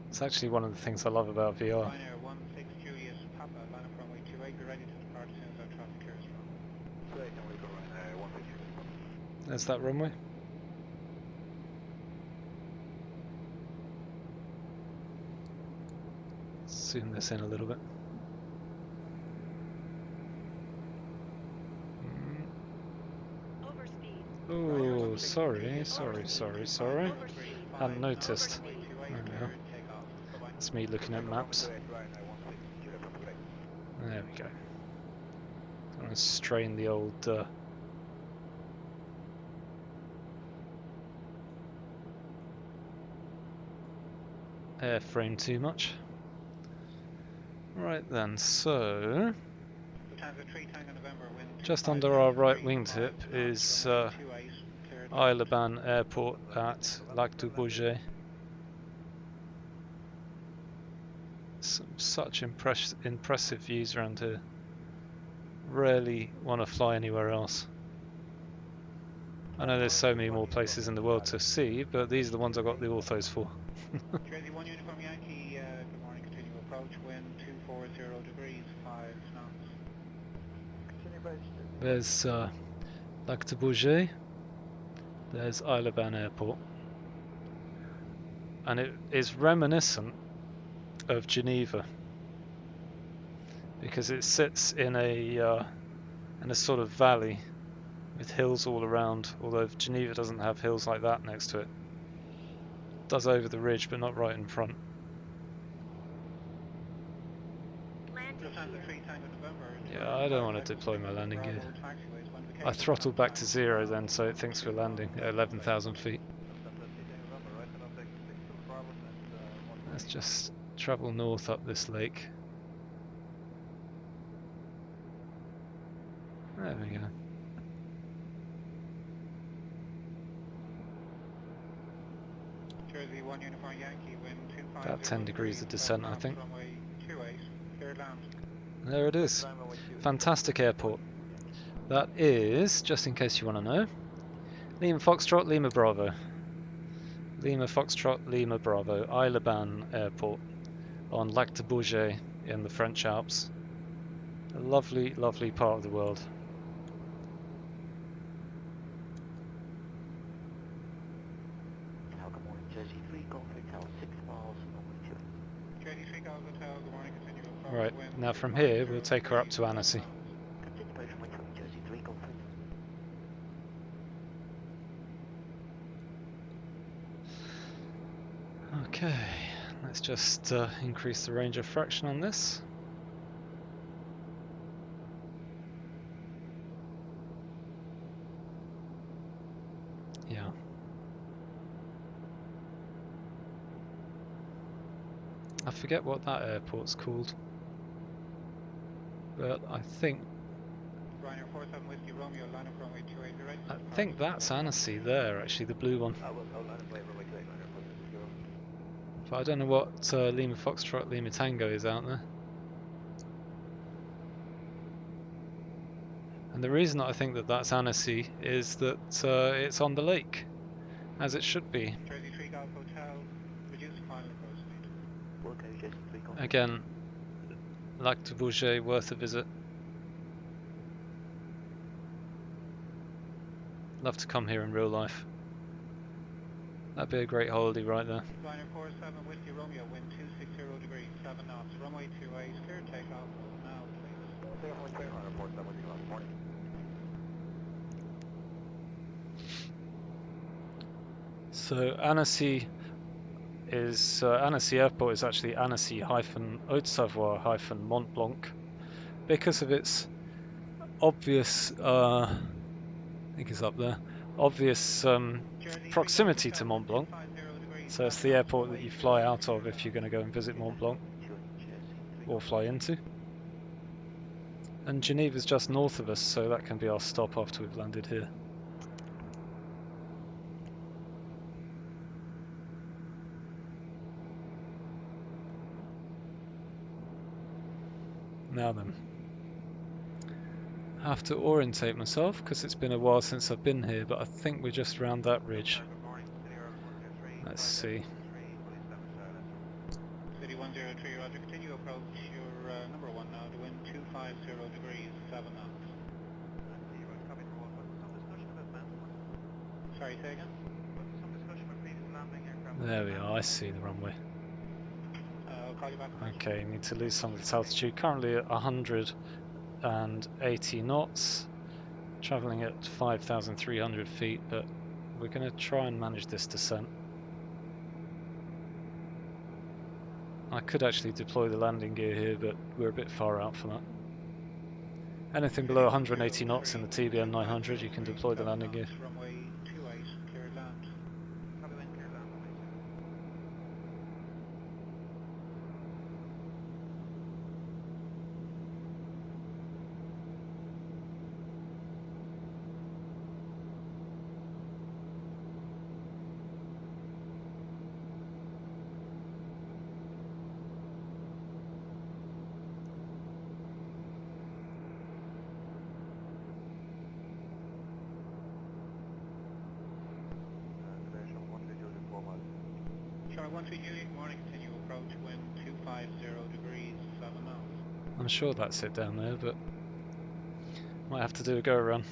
It's actually one of the things I love about VR. Ryanair 16 Julius Papa, line up runway 28, be ready to depart as soon as our traffic clears from. Great, and we go Ryanair 16. There's that runway. Zoom this in a little bit. Oh, sorry. Hadn't noticed. There we go. It's me looking at maps. There we go. I'm gonna strain the old airframe too much. Right then, so just under our right wingtip is Isle-aux-Bains Airport at Lac du Bourget. Such impressive views around here. Rarely want to fly anywhere else. I know there's so many more places in the world to see, but these are the ones I got the orthos for. Jersey 1 Uniform Yankee, good morning, continue approach, wind 240 degrees, 5 knots. There's Lac du Bourget, there's Isle-aux-Bains Airport, and it is reminiscent of Geneva because it sits in a sort of valley with hills all around, although Geneva doesn't have hills like that next to it. It does over the ridge, but not right in front. Yeah, I don't want to deploy my landing gear. I throttled back to 0 then, so it thinks we're landing at 11,000 feet. Let's just travel north up this lake. There we go. Jersey 1 Uniform Yankee, wind 250 About 10 degrees of descent, I think. runway 28, cleared land. There it is. Fantastic airport. That is, just in case you want to know, Lima Foxtrot, Lima Bravo. Lima Foxtrot, Lima Bravo, Isle-aux-Bains Airport on Lac du Bourget in the French Alps. A lovely, lovely part of the world. Jersey 3 Golf Hotel, good morning, continue approach. Right, wind now from 250 here we'll take her up to degrees, Annecy. 7 knots. Continuation wind from Jersey 3 Golf. Okay, let's just increase the range of fraction on this. Yeah. I forget what that airport's called, but I think Ryanair 47 Whiskey Romeo, line up runway 28, the registered I think that's Annecy there, actually, the blue one. I will line up runway 28, line up runway 0. But I don't know what Lima Foxtrot Lima Tango is out there. And the reason that I think that that's Annecy is that it's on the lake, as it should be. Jersey 3 Golf Hotel, reduce final approach speed. Vulkan, Jersey 3 Golf. Again, Lac de Bourget, worth a visit. Love to come here in real life. That'd be a great holiday right there. Ryanair 47 Whiskey Romeo, wind 260 degrees, 7 knots, runway 28, clear takeoff now, please. Takeoff runway 28, Ryanair 47 Whiskey Golf, morning. So Annecy is Annecy Airport is actually Annecy-Haute-Savoie-Mont Blanc because of its obvious I think it's up there, obvious proximity to Mont Blanc. So it's the airport that you fly out of if you're going to go and visit Mont Blanc or fly into. And Geneva's just north of us, so that can be our stop after we've landed here. Now then, I have to orientate myself because it's been a while since I've been here, but I think we're just around that ridge. Let's see. City 103, Roger, continue approach your number 1 now, to wind 250 degrees, 7 knots. Sorry, say again? There we are, I see the runway. I'll call you back. Okay, need to lose some of its altitude. Currently at 180 knots, travelling at 5,300 feet, but we're going to try and manage this descent. I could actually deploy the landing gear here, but we're a bit far out for that. Anything below 180 knots in the TBM 900, you can deploy the landing gear. Runway 28, clear land. Charlie 13 Juliet, morning, continue approach, wind 250 degrees, 7 knots. I'm sure that's it down there, but might have to do a go around.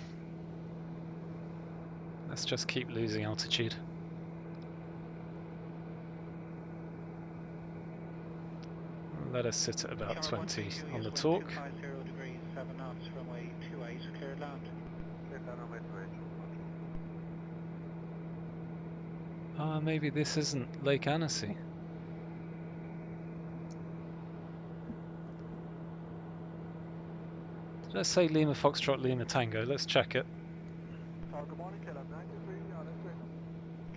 Let's just keep losing altitude. Let us sit at about 20 on the torque. 250 degrees, 7 knots, runway 28, clear land. Maybe this isn't Lake Annecy. Let's say Lima Foxtrot Lima Tango. Let's check it. Good morning, KLM 933,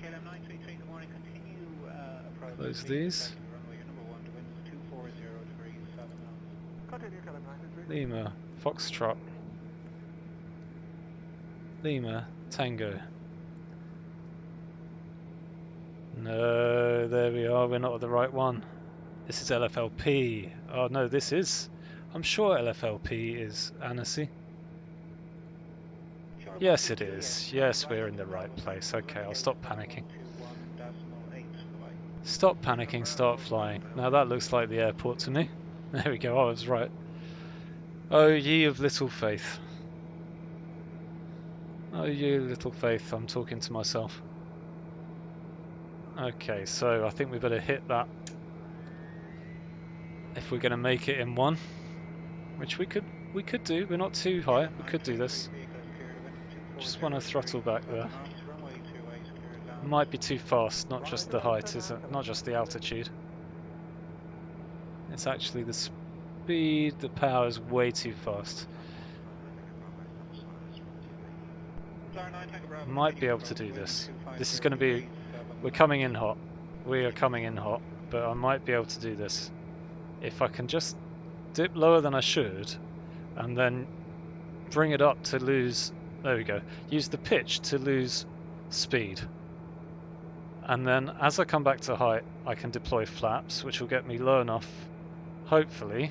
KLM 933, good morning, continue approach. Close speed, these. effective runway, your number 1, the wind is 240 degrees, 7 knots. Continue, KLM 933. Lima Foxtrot Lima Tango. No, there we are, we're not at the right one. This is LFLP. Oh no, this is... I'm sure LFLP is Annecy. Yes it is. Yes, we're in the right place. Okay, I'll stop panicking. Stop panicking, start flying. Now that looks like the airport to me. There we go, I was right. Oh ye of little faith. Oh ye of little faith, I'm talking to myself. Okay, so I think we better hit that if we're going to make it in one, which we could do. We're not too high. We could do this. Just want to throttle back there. Might be too fast. Not just the height, is it? Not just the altitude. It's actually the speed. The power is way too fast. Might be able to do this. This is going to be... We're coming in hot. We are coming in hot. But I might be able to do this. If I can just dip lower than I should, and then bring it up to lose... There we go. Use the pitch to lose speed. And then as I come back to height, I can deploy flaps, which will get me low enough, hopefully.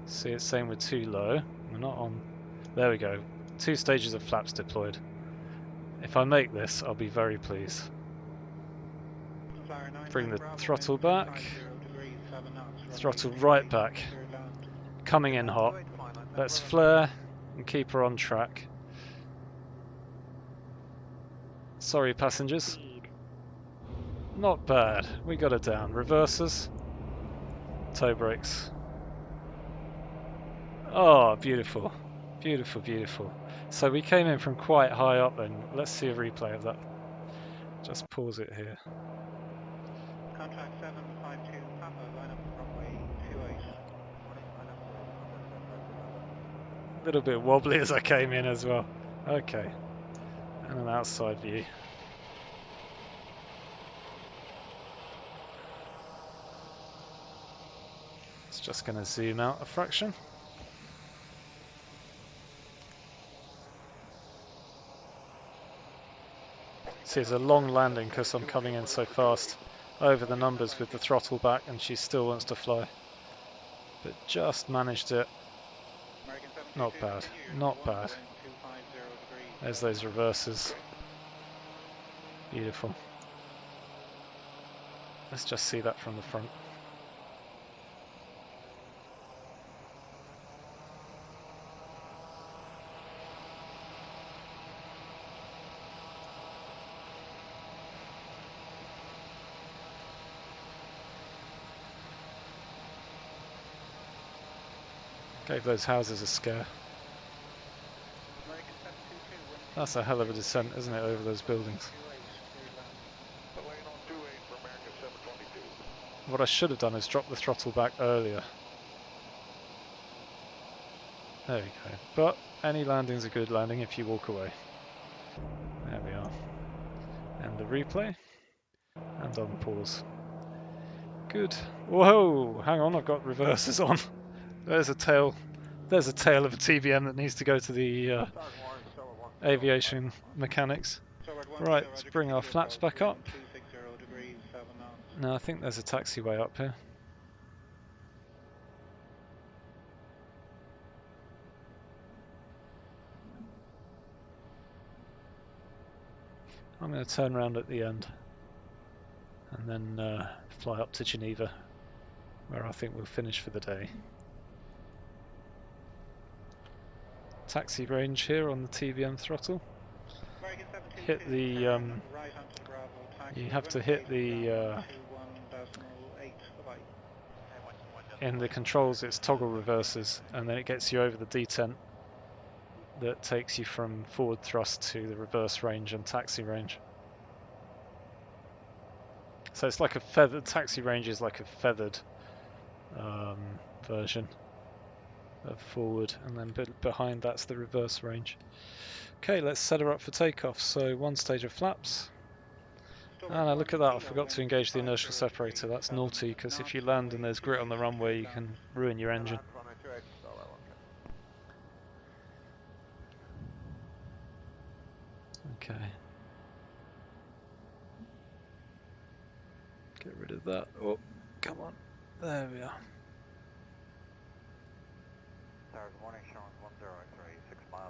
See, it's saying we're too low. We're not on... There we go. 2 stages of flaps deployed. If I make this, I'll be very pleased. Bring the throttle back. Throttle right back. Coming in hot. Let's flare and keep her on track. Sorry, passengers. Not bad. We got it down. Reversers. Toe brakes. Oh, beautiful. Beautiful, beautiful. So we came in from quite high up then. Let's see a replay of that. Just pause it here. Contact 752 Papa, line up runway 28. A little bit wobbly as I came in as well. Okay. And an outside view. It's just going to zoom out a fraction. See, it's a long landing because I'm coming in so fast over the numbers with the throttle back, and she still wants to fly. But just managed it. Not bad, not bad. There's those reversers. Beautiful. Let's just see that from the front. Gave those houses a scare. That's a hell of a descent, isn't it, over those buildings? What I should have done is drop the throttle back earlier. There we go. But any landing's a good landing if you walk away. There we are. And the replay. And on pause. Good. Whoa! Hang on, I've got reversers on. There's a tail. There's a tail of a TBM that needs to go to the aviation mechanics. Right, let's bring our flaps back up. Now I think there's a taxiway up here. I'm going to turn around at the end and then fly up to Geneva, where I think we'll finish for the day. Taxi range here on the TBM throttle. Hit the you have to hit the in the controls it's toggle reversers, and then it gets you over the detent that takes you from forward thrust to the reverse range and taxi range. So it's like a feathered taxi range is like a feathered version of forward, and then behind that's the reverse range. Okay, let's set her up for takeoff. So 1 stage of flaps. And look at that, I forgot to engage the inertial separator. That's naughty, because if you land and there's grit on the runway, you can ruin your engine. Okay. Get rid of that. Oh, come on. There we are.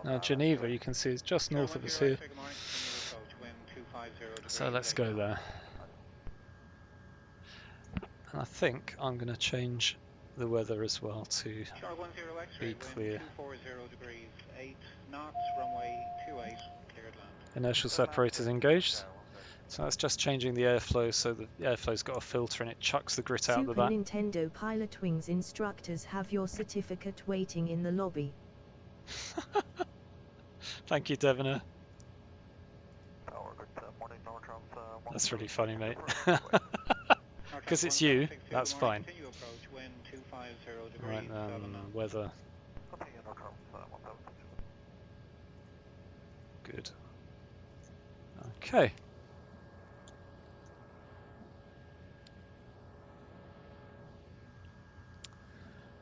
Now Geneva, you can see, is just north of us here. So let's go there. And I think I'm going to change the weather as well to be clear. Inertial separators engaged. So that's just changing the airflow, so the airflow's got a filter and it chucks the grit out the Super back. Nintendo Pilot Wings instructors have your certificate waiting in the lobby. Thank you, Devoner. Tower, good morning, Nortrams. That's really funny, mate. Nortrams Because it's you, 1762, that's good morning, fine. continue approach, wind 250 degrees, Right 7 then, knots. weather, Continue, Nortrams, 1762. good. Okay.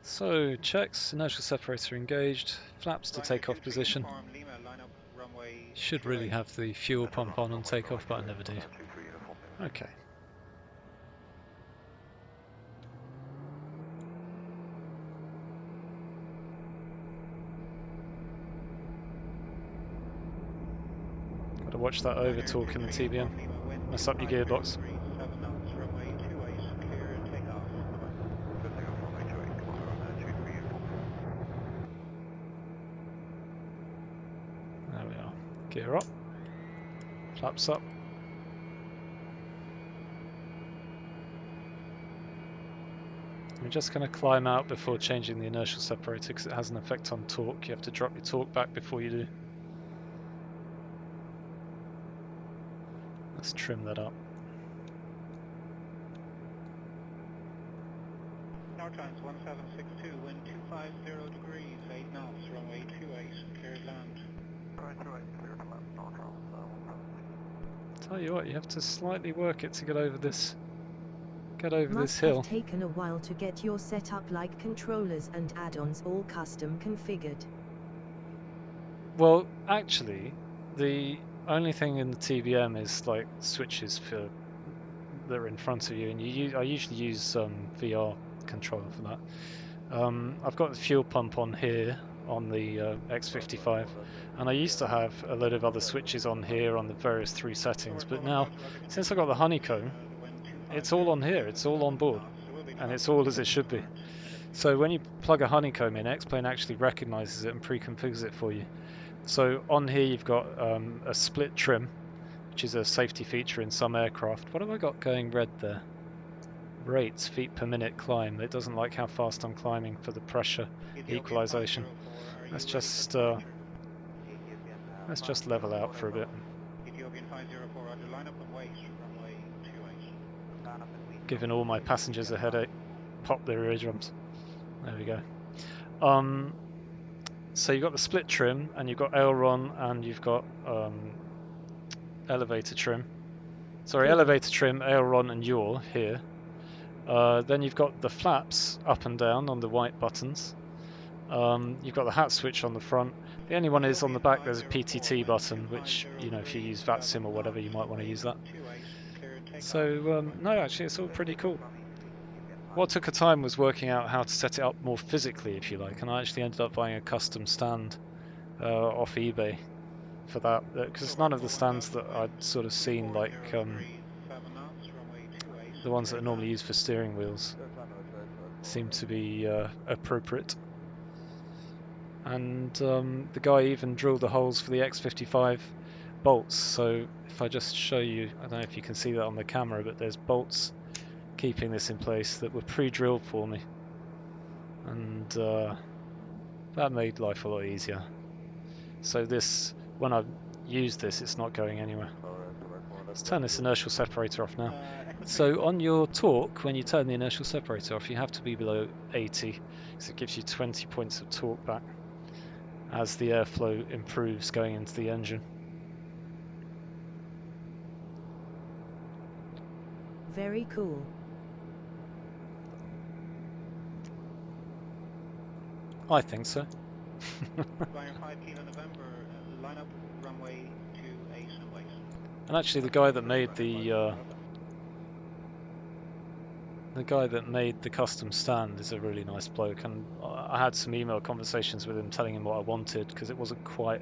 So, checks, inertial separator engaged, flaps to Ryanair takeoff 23 position. inform Lima, line up runway Should really 28. have the fuel pump on takeoff, but I never do. Okay. Got to watch that over talk in the TBM. Mess up your gearbox. 7 knots, runway 28, clear and take off. Good takeoff, runway 28, come on, 23 inform. There we are. Gear up. Flaps up. We're just going to climb out before changing the inertial separator because it has an effect on torque. You have to drop your torque back before you do. Let's trim that up. Nortrams 1762, wind 250 degrees, 8 knots, runway 28, clear land. Right, clear to land, Nortrams, 176. Tell you what, you have to slightly work it to get over this. This Must hill. have taken a while to get your setup, like controllers and add-ons all custom configured. Well, actually, the only thing in the TBM is like switches for that are in front of you, and I usually use VR controller for that. I've got the fuel pump on here on the X55, and I used to have a load of other switches on here on the various 3 settings, but now since I got the Honeycomb, it's all on here, it's all on board, and it's all as it should be. So when you plug a Honeycomb in, Xplane actually recognizes it and pre-configures it for you. So on here you've got a split trim, which is a safety feature in some aircraft. What have I got going red there? Rates, feet per minute climb. It doesn't like how fast I'm climbing for the pressure equalization. Let's just level out for a bit. Ethiopian 504, Roger, line up and wait, runway 28. Giving all my passengers a headache. Pop their eardrums. There we go. So you've got the split trim, and you've got aileron, and you've got elevator trim. Sorry, elevator trim, aileron, and yaw here. Then you've got the flaps up and down on the white buttons. You've got the hat switch on the front. The only one is on the back there's a PTT button, which, you know, if you use VATSIM or whatever, you might want to use that. So, no, actually it's all pretty cool. What took a time was working out how to set it up more physically, if you like, and I actually ended up buying a custom stand off eBay for that, because none of the stands that I'd sort of seen, like the ones that are normally used for steering wheels, seem to be appropriate. And the guy even drilled the holes for the X55 bolts, so if I just show you, I don't know if you can see that on the camera, but there's bolts keeping this in place that were pre-drilled for me, and that made life a lot easier. So this, when I use this, it's not going anywhere. Let's turn this inertial separator off now. So on your torque, when you turn the inertial separator off, you have to be below 80, because it gives you 20 points of torque back as the airflow improves going into the engine. Very cool. I think so. Flying 5 Kilo November, line up runway 28 and wait. And actually the guy that made the custom stand is a really nice bloke, and I had some email conversations with him telling him what I wanted, because it wasn't quite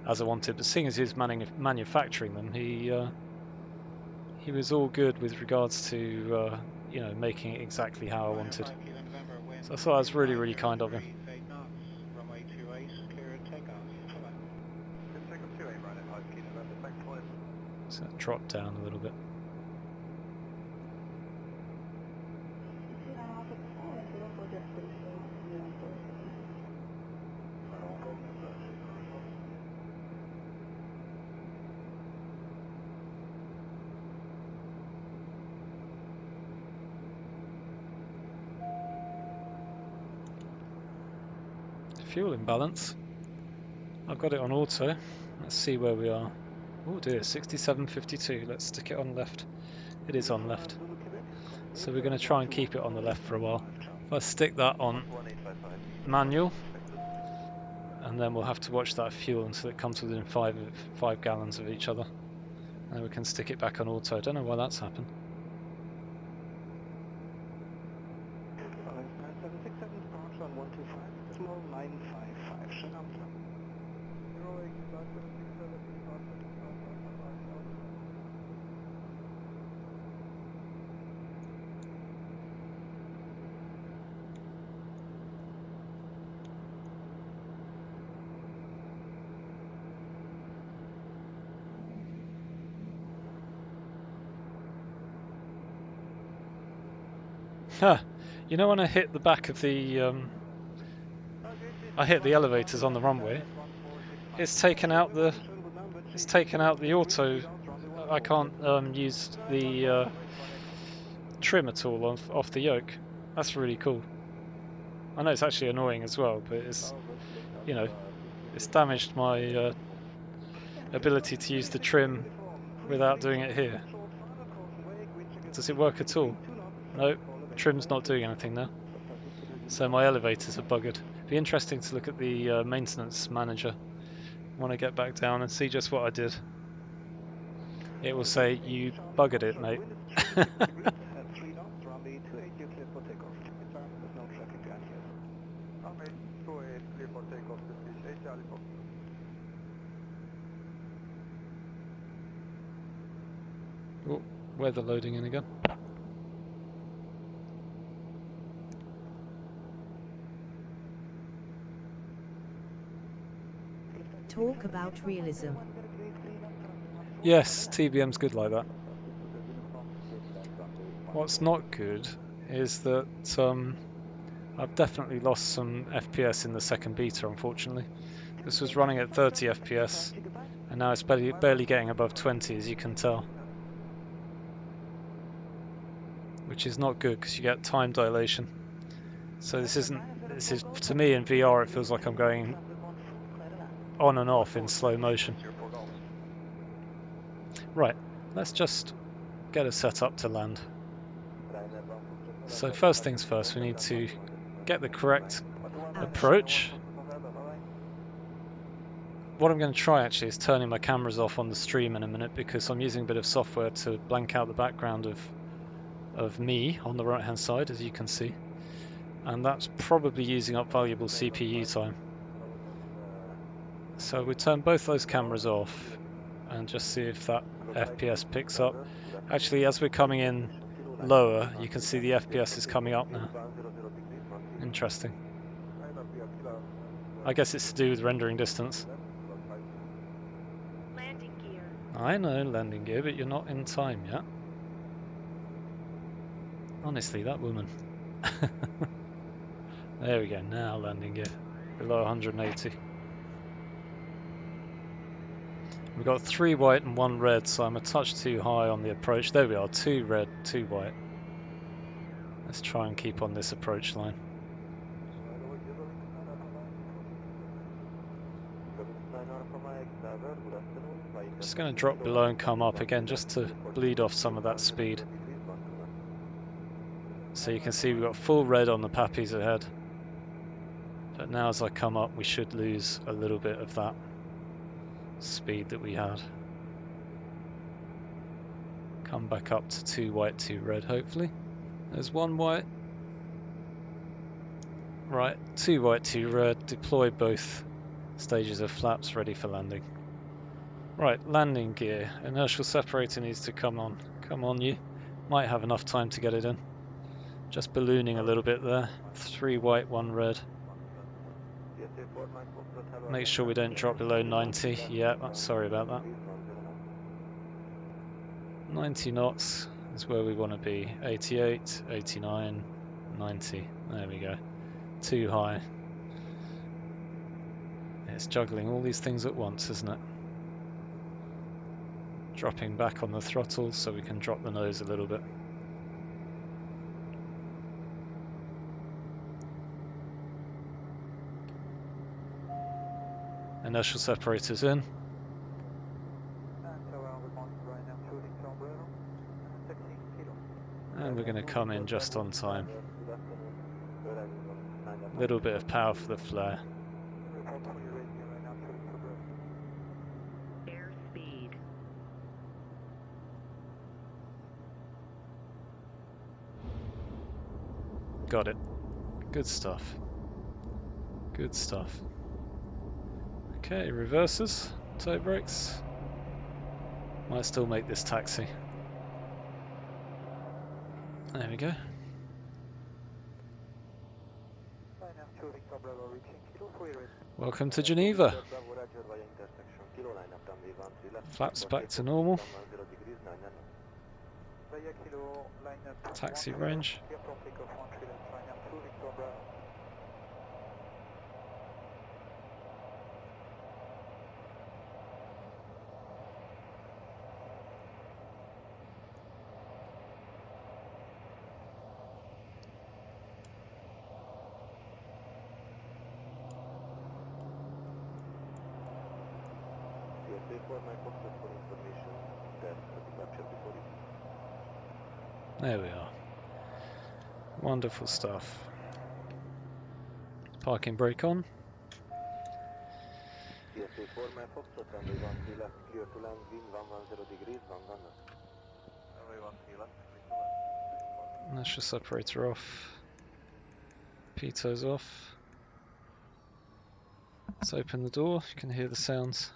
as I wanted, but seeing as he was manufacturing them, he was all good with regards to you know, making it exactly how I wanted. So I thought that was really, really kind of him. Runway 28, clear and take off. Good takeoff 28, right at 5 Kilo November, thanks for it. So that dropped down a little bit. Fuel imbalance. I've got it on auto. Let's see where we are. Oh dear, 67.52. Let's stick it on left. It is on left. So we're going to try and keep it on the left for a while. If I stick that on manual, and then we'll have to watch that fuel until it comes within 5 gallons of each other. And we can stick it back on auto. I don't know why that's happened. Huh. You know when I hit the back of the I hit the elevators on the runway, it's taken out the auto. I can't use the trim at all off the yoke. That's really cool. I know it's actually annoying as well, but it's, you know, it's damaged my ability to use the trim without doing it here. Does it work at all? No. Trim's not doing anything now, so my elevators are buggered. Be interesting to look at the maintenance manager when I get back down and see just what I did. It will say, you buggered it, mate. Oh, weather loading in again. Talk about realism. Yes, TBM's good like that. What's not good is that I've definitely lost some FPS in the second beta, unfortunately. This was running at 30 FPS, and now it's barely getting above 20, as you can tell. Which is not good, because you get time dilation. So this is, to me in VR, it feels like I'm going on and off in slow motion. Right, let's just get a setup to land. So first things first, we need to get the correct approach. What I'm going to try actually is turning my cameras off on the stream in a minute, because I'm using a bit of software to blank out the background of me on the right hand side, as you can see, and that's probably using up valuable CPU time. So we turn both those cameras off and just see if that FPS picks up. Actually, as we're coming in lower, you can see the FPS is coming up now. Interesting. I guess it's to do with rendering distance. Landing gear. I know landing gear, but you're not in time yet. Honestly, that woman. There we go, now landing gear. Below 180. We've got 3 white and 1 red, so I'm a touch too high on the approach. There we are, 2 red, 2 white. Let's try and keep on this approach line. Just going to drop below and come up again, just to bleed off some of that speed. So you can see we've got full red on the pappies ahead. But now as I come up, we should lose a little bit of that speed that we had. Come back up to 2 white, 2 red, hopefully. There's 1 white. Right, 2 white, 2 red. Deploy both stages of flaps ready for landing. Right, landing gear. Inertial separator needs to come on. Come on, you. Might have enough time to get it in. Just ballooning a little bit there. 3 white, 1 red. Make sure we don't drop below 90. Yeah, sorry about that. 90 knots is where we want to be. 88, 89, 90. There we go. Too high. It's juggling all these things at once, isn't it? Dropping back on the throttle so we can drop the nose a little bit. Inertial separators in. And we're going to come in just on time. A little bit of power for the flare. Airspeed. Got it. Good stuff. Good stuff. Okay, reverses, toe brakes. Might still make this taxi. There we go. Welcome to Geneva. Flaps back to normal. Taxi range. There we are. Wonderful stuff. Parking brake on. Inertial separator off. Pito's off. Let's open the door. You can hear the sounds.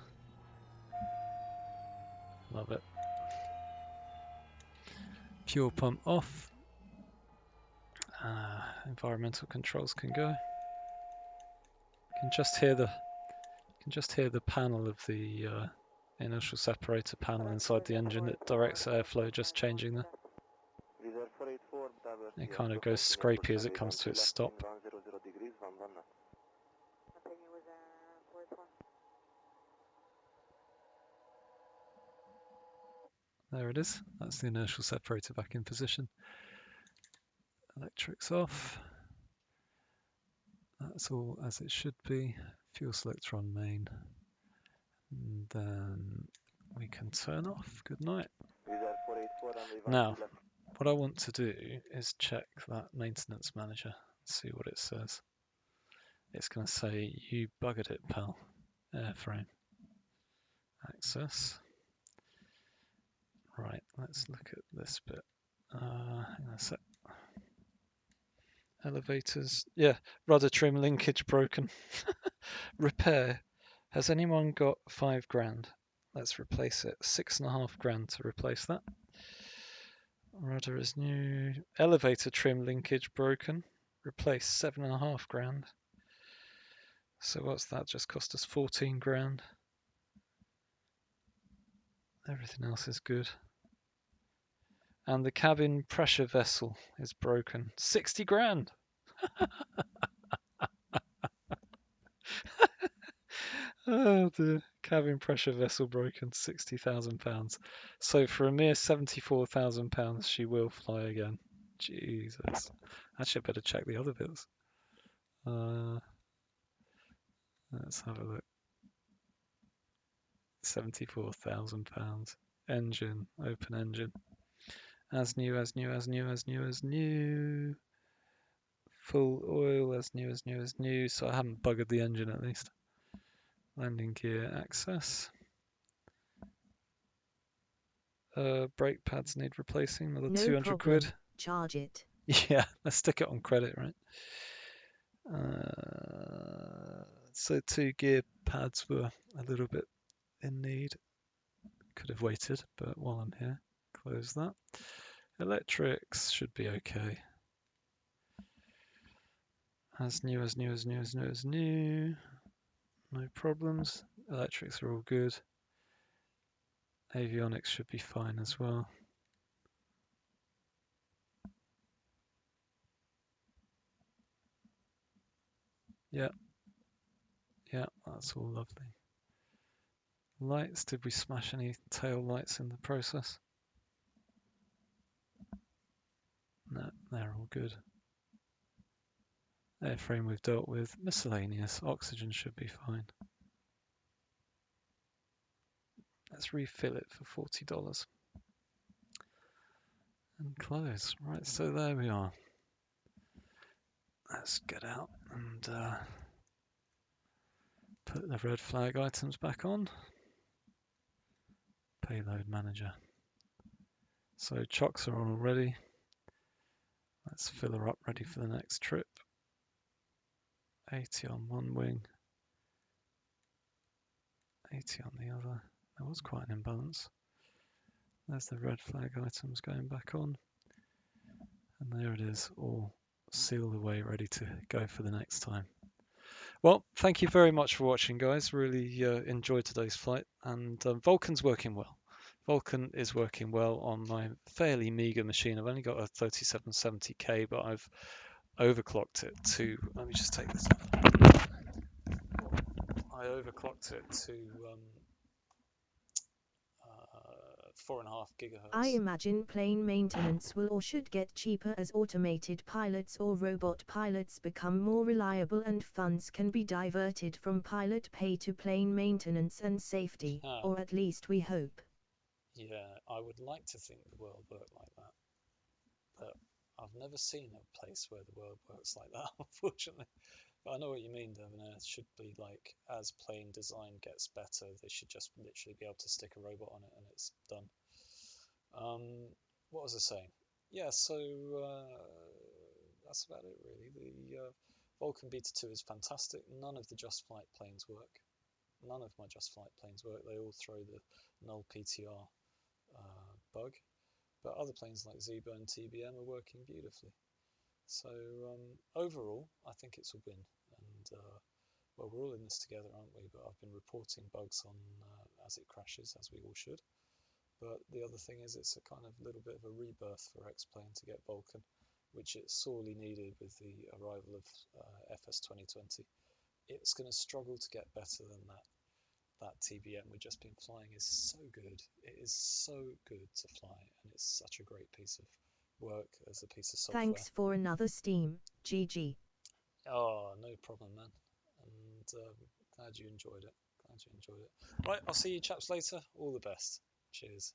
Love it. Fuel pump off. Environmental controls can go. You can just hear the panel of the inertial separator panel inside the engine. It directs airflow just changing there. It kind of goes scrapey as it comes to its stop. There it is. That's the inertial separator back in position. Electrics off. That's all as it should be. Fuel selector on main. And then we can turn off. Good night. Now, what I want to do is check that maintenance manager. See what it says. It's going to say, you buggered it, pal. Airframe. Access. Right, let's look at this bit. Hang on a sec. Elevators. Yeah, rudder trim linkage broken. Repair. Has anyone got £5,000? Let's replace it. £6,500 to replace that. Rudder is new. Elevator trim linkage broken. Replace £7,500. So what's that? Just cost us £14,000. Everything else is good. And the cabin pressure vessel is broken. £60,000. Oh dear. Cabin pressure vessel broken. £60,000. So for a mere £74,000, she will fly again. Jesus. Actually, I better check the other bits. Let's have a look. £74,000. Engine. Open engine. As new, as new, as new, as new, as new. Full oil, as new, as new, as new. So I haven't buggered the engine at least. Landing gear access. Brake pads need replacing. Another No 200 problem. quid. Charge it. Yeah, let's stick it on credit, right? So 2 gear pads were a little bit in need. Could have waited, but while I'm here, close that. Electrics should be okay. As new, as new, as new, as new, as new. No problems. Electrics are all good. Avionics should be fine as well. That's all lovely. Lights, did we smash any tail lights in the process? No, they're all good. Airframe we've dealt with. Miscellaneous. Oxygen should be fine. Let's refill it for $40. And close. Right, so there we are. Let's get out and put the red flag items back on. Payload manager. So chocks are on already. Let's fill her up ready for the next trip. 80 on one wing. 80 on the other. There was quite an imbalance. There's the red flag items going back on. And there it is, all sealed away, ready to go for the next time. Well, thank you very much for watching, guys. Really enjoyed today's flight. And Vulkan's working well. Vulkan is working well on my fairly meager machine. I've only got a 3770K, but I've overclocked it to, let me just take this out. I overclocked it to 4.5 gigahertz. I imagine plane maintenance will or should get cheaper as automated pilots or robot pilots become more reliable and funds can be diverted from pilot pay to plane maintenance and safety, or at least we hope. Yeah, I would like to think the world worked like that, but I've never seen a place where the world works like that, unfortunately. But I know what you mean, Devon. It should be like, as plane design gets better, they should just literally be able to stick a robot on it and it's done. What was I saying? Yeah, so that's about it really. The Vulkan Beta 2 is fantastic. None of the Just Flight planes work. None of my Just Flight planes work. They all throw the nullptr bug. But other planes like Zebra and TBM are working beautifully. So overall, I think it's a win. And well, we're all in this together, aren't we? But I've been reporting bugs on as it crashes, as we all should. But the other thing is, it's a kind of little bit of a rebirth for Xplane to get Vulkan, which it sorely needed with the arrival of FS 2020. It's going to struggle to get better than that TBM we've just been flying is so good. It is so good to fly, and it's such a great piece of work as a piece of software. Thanks for another Steam, GG. Oh, no problem, man. And glad you enjoyed it. Right, I'll see you chaps later. All the best. Cheers.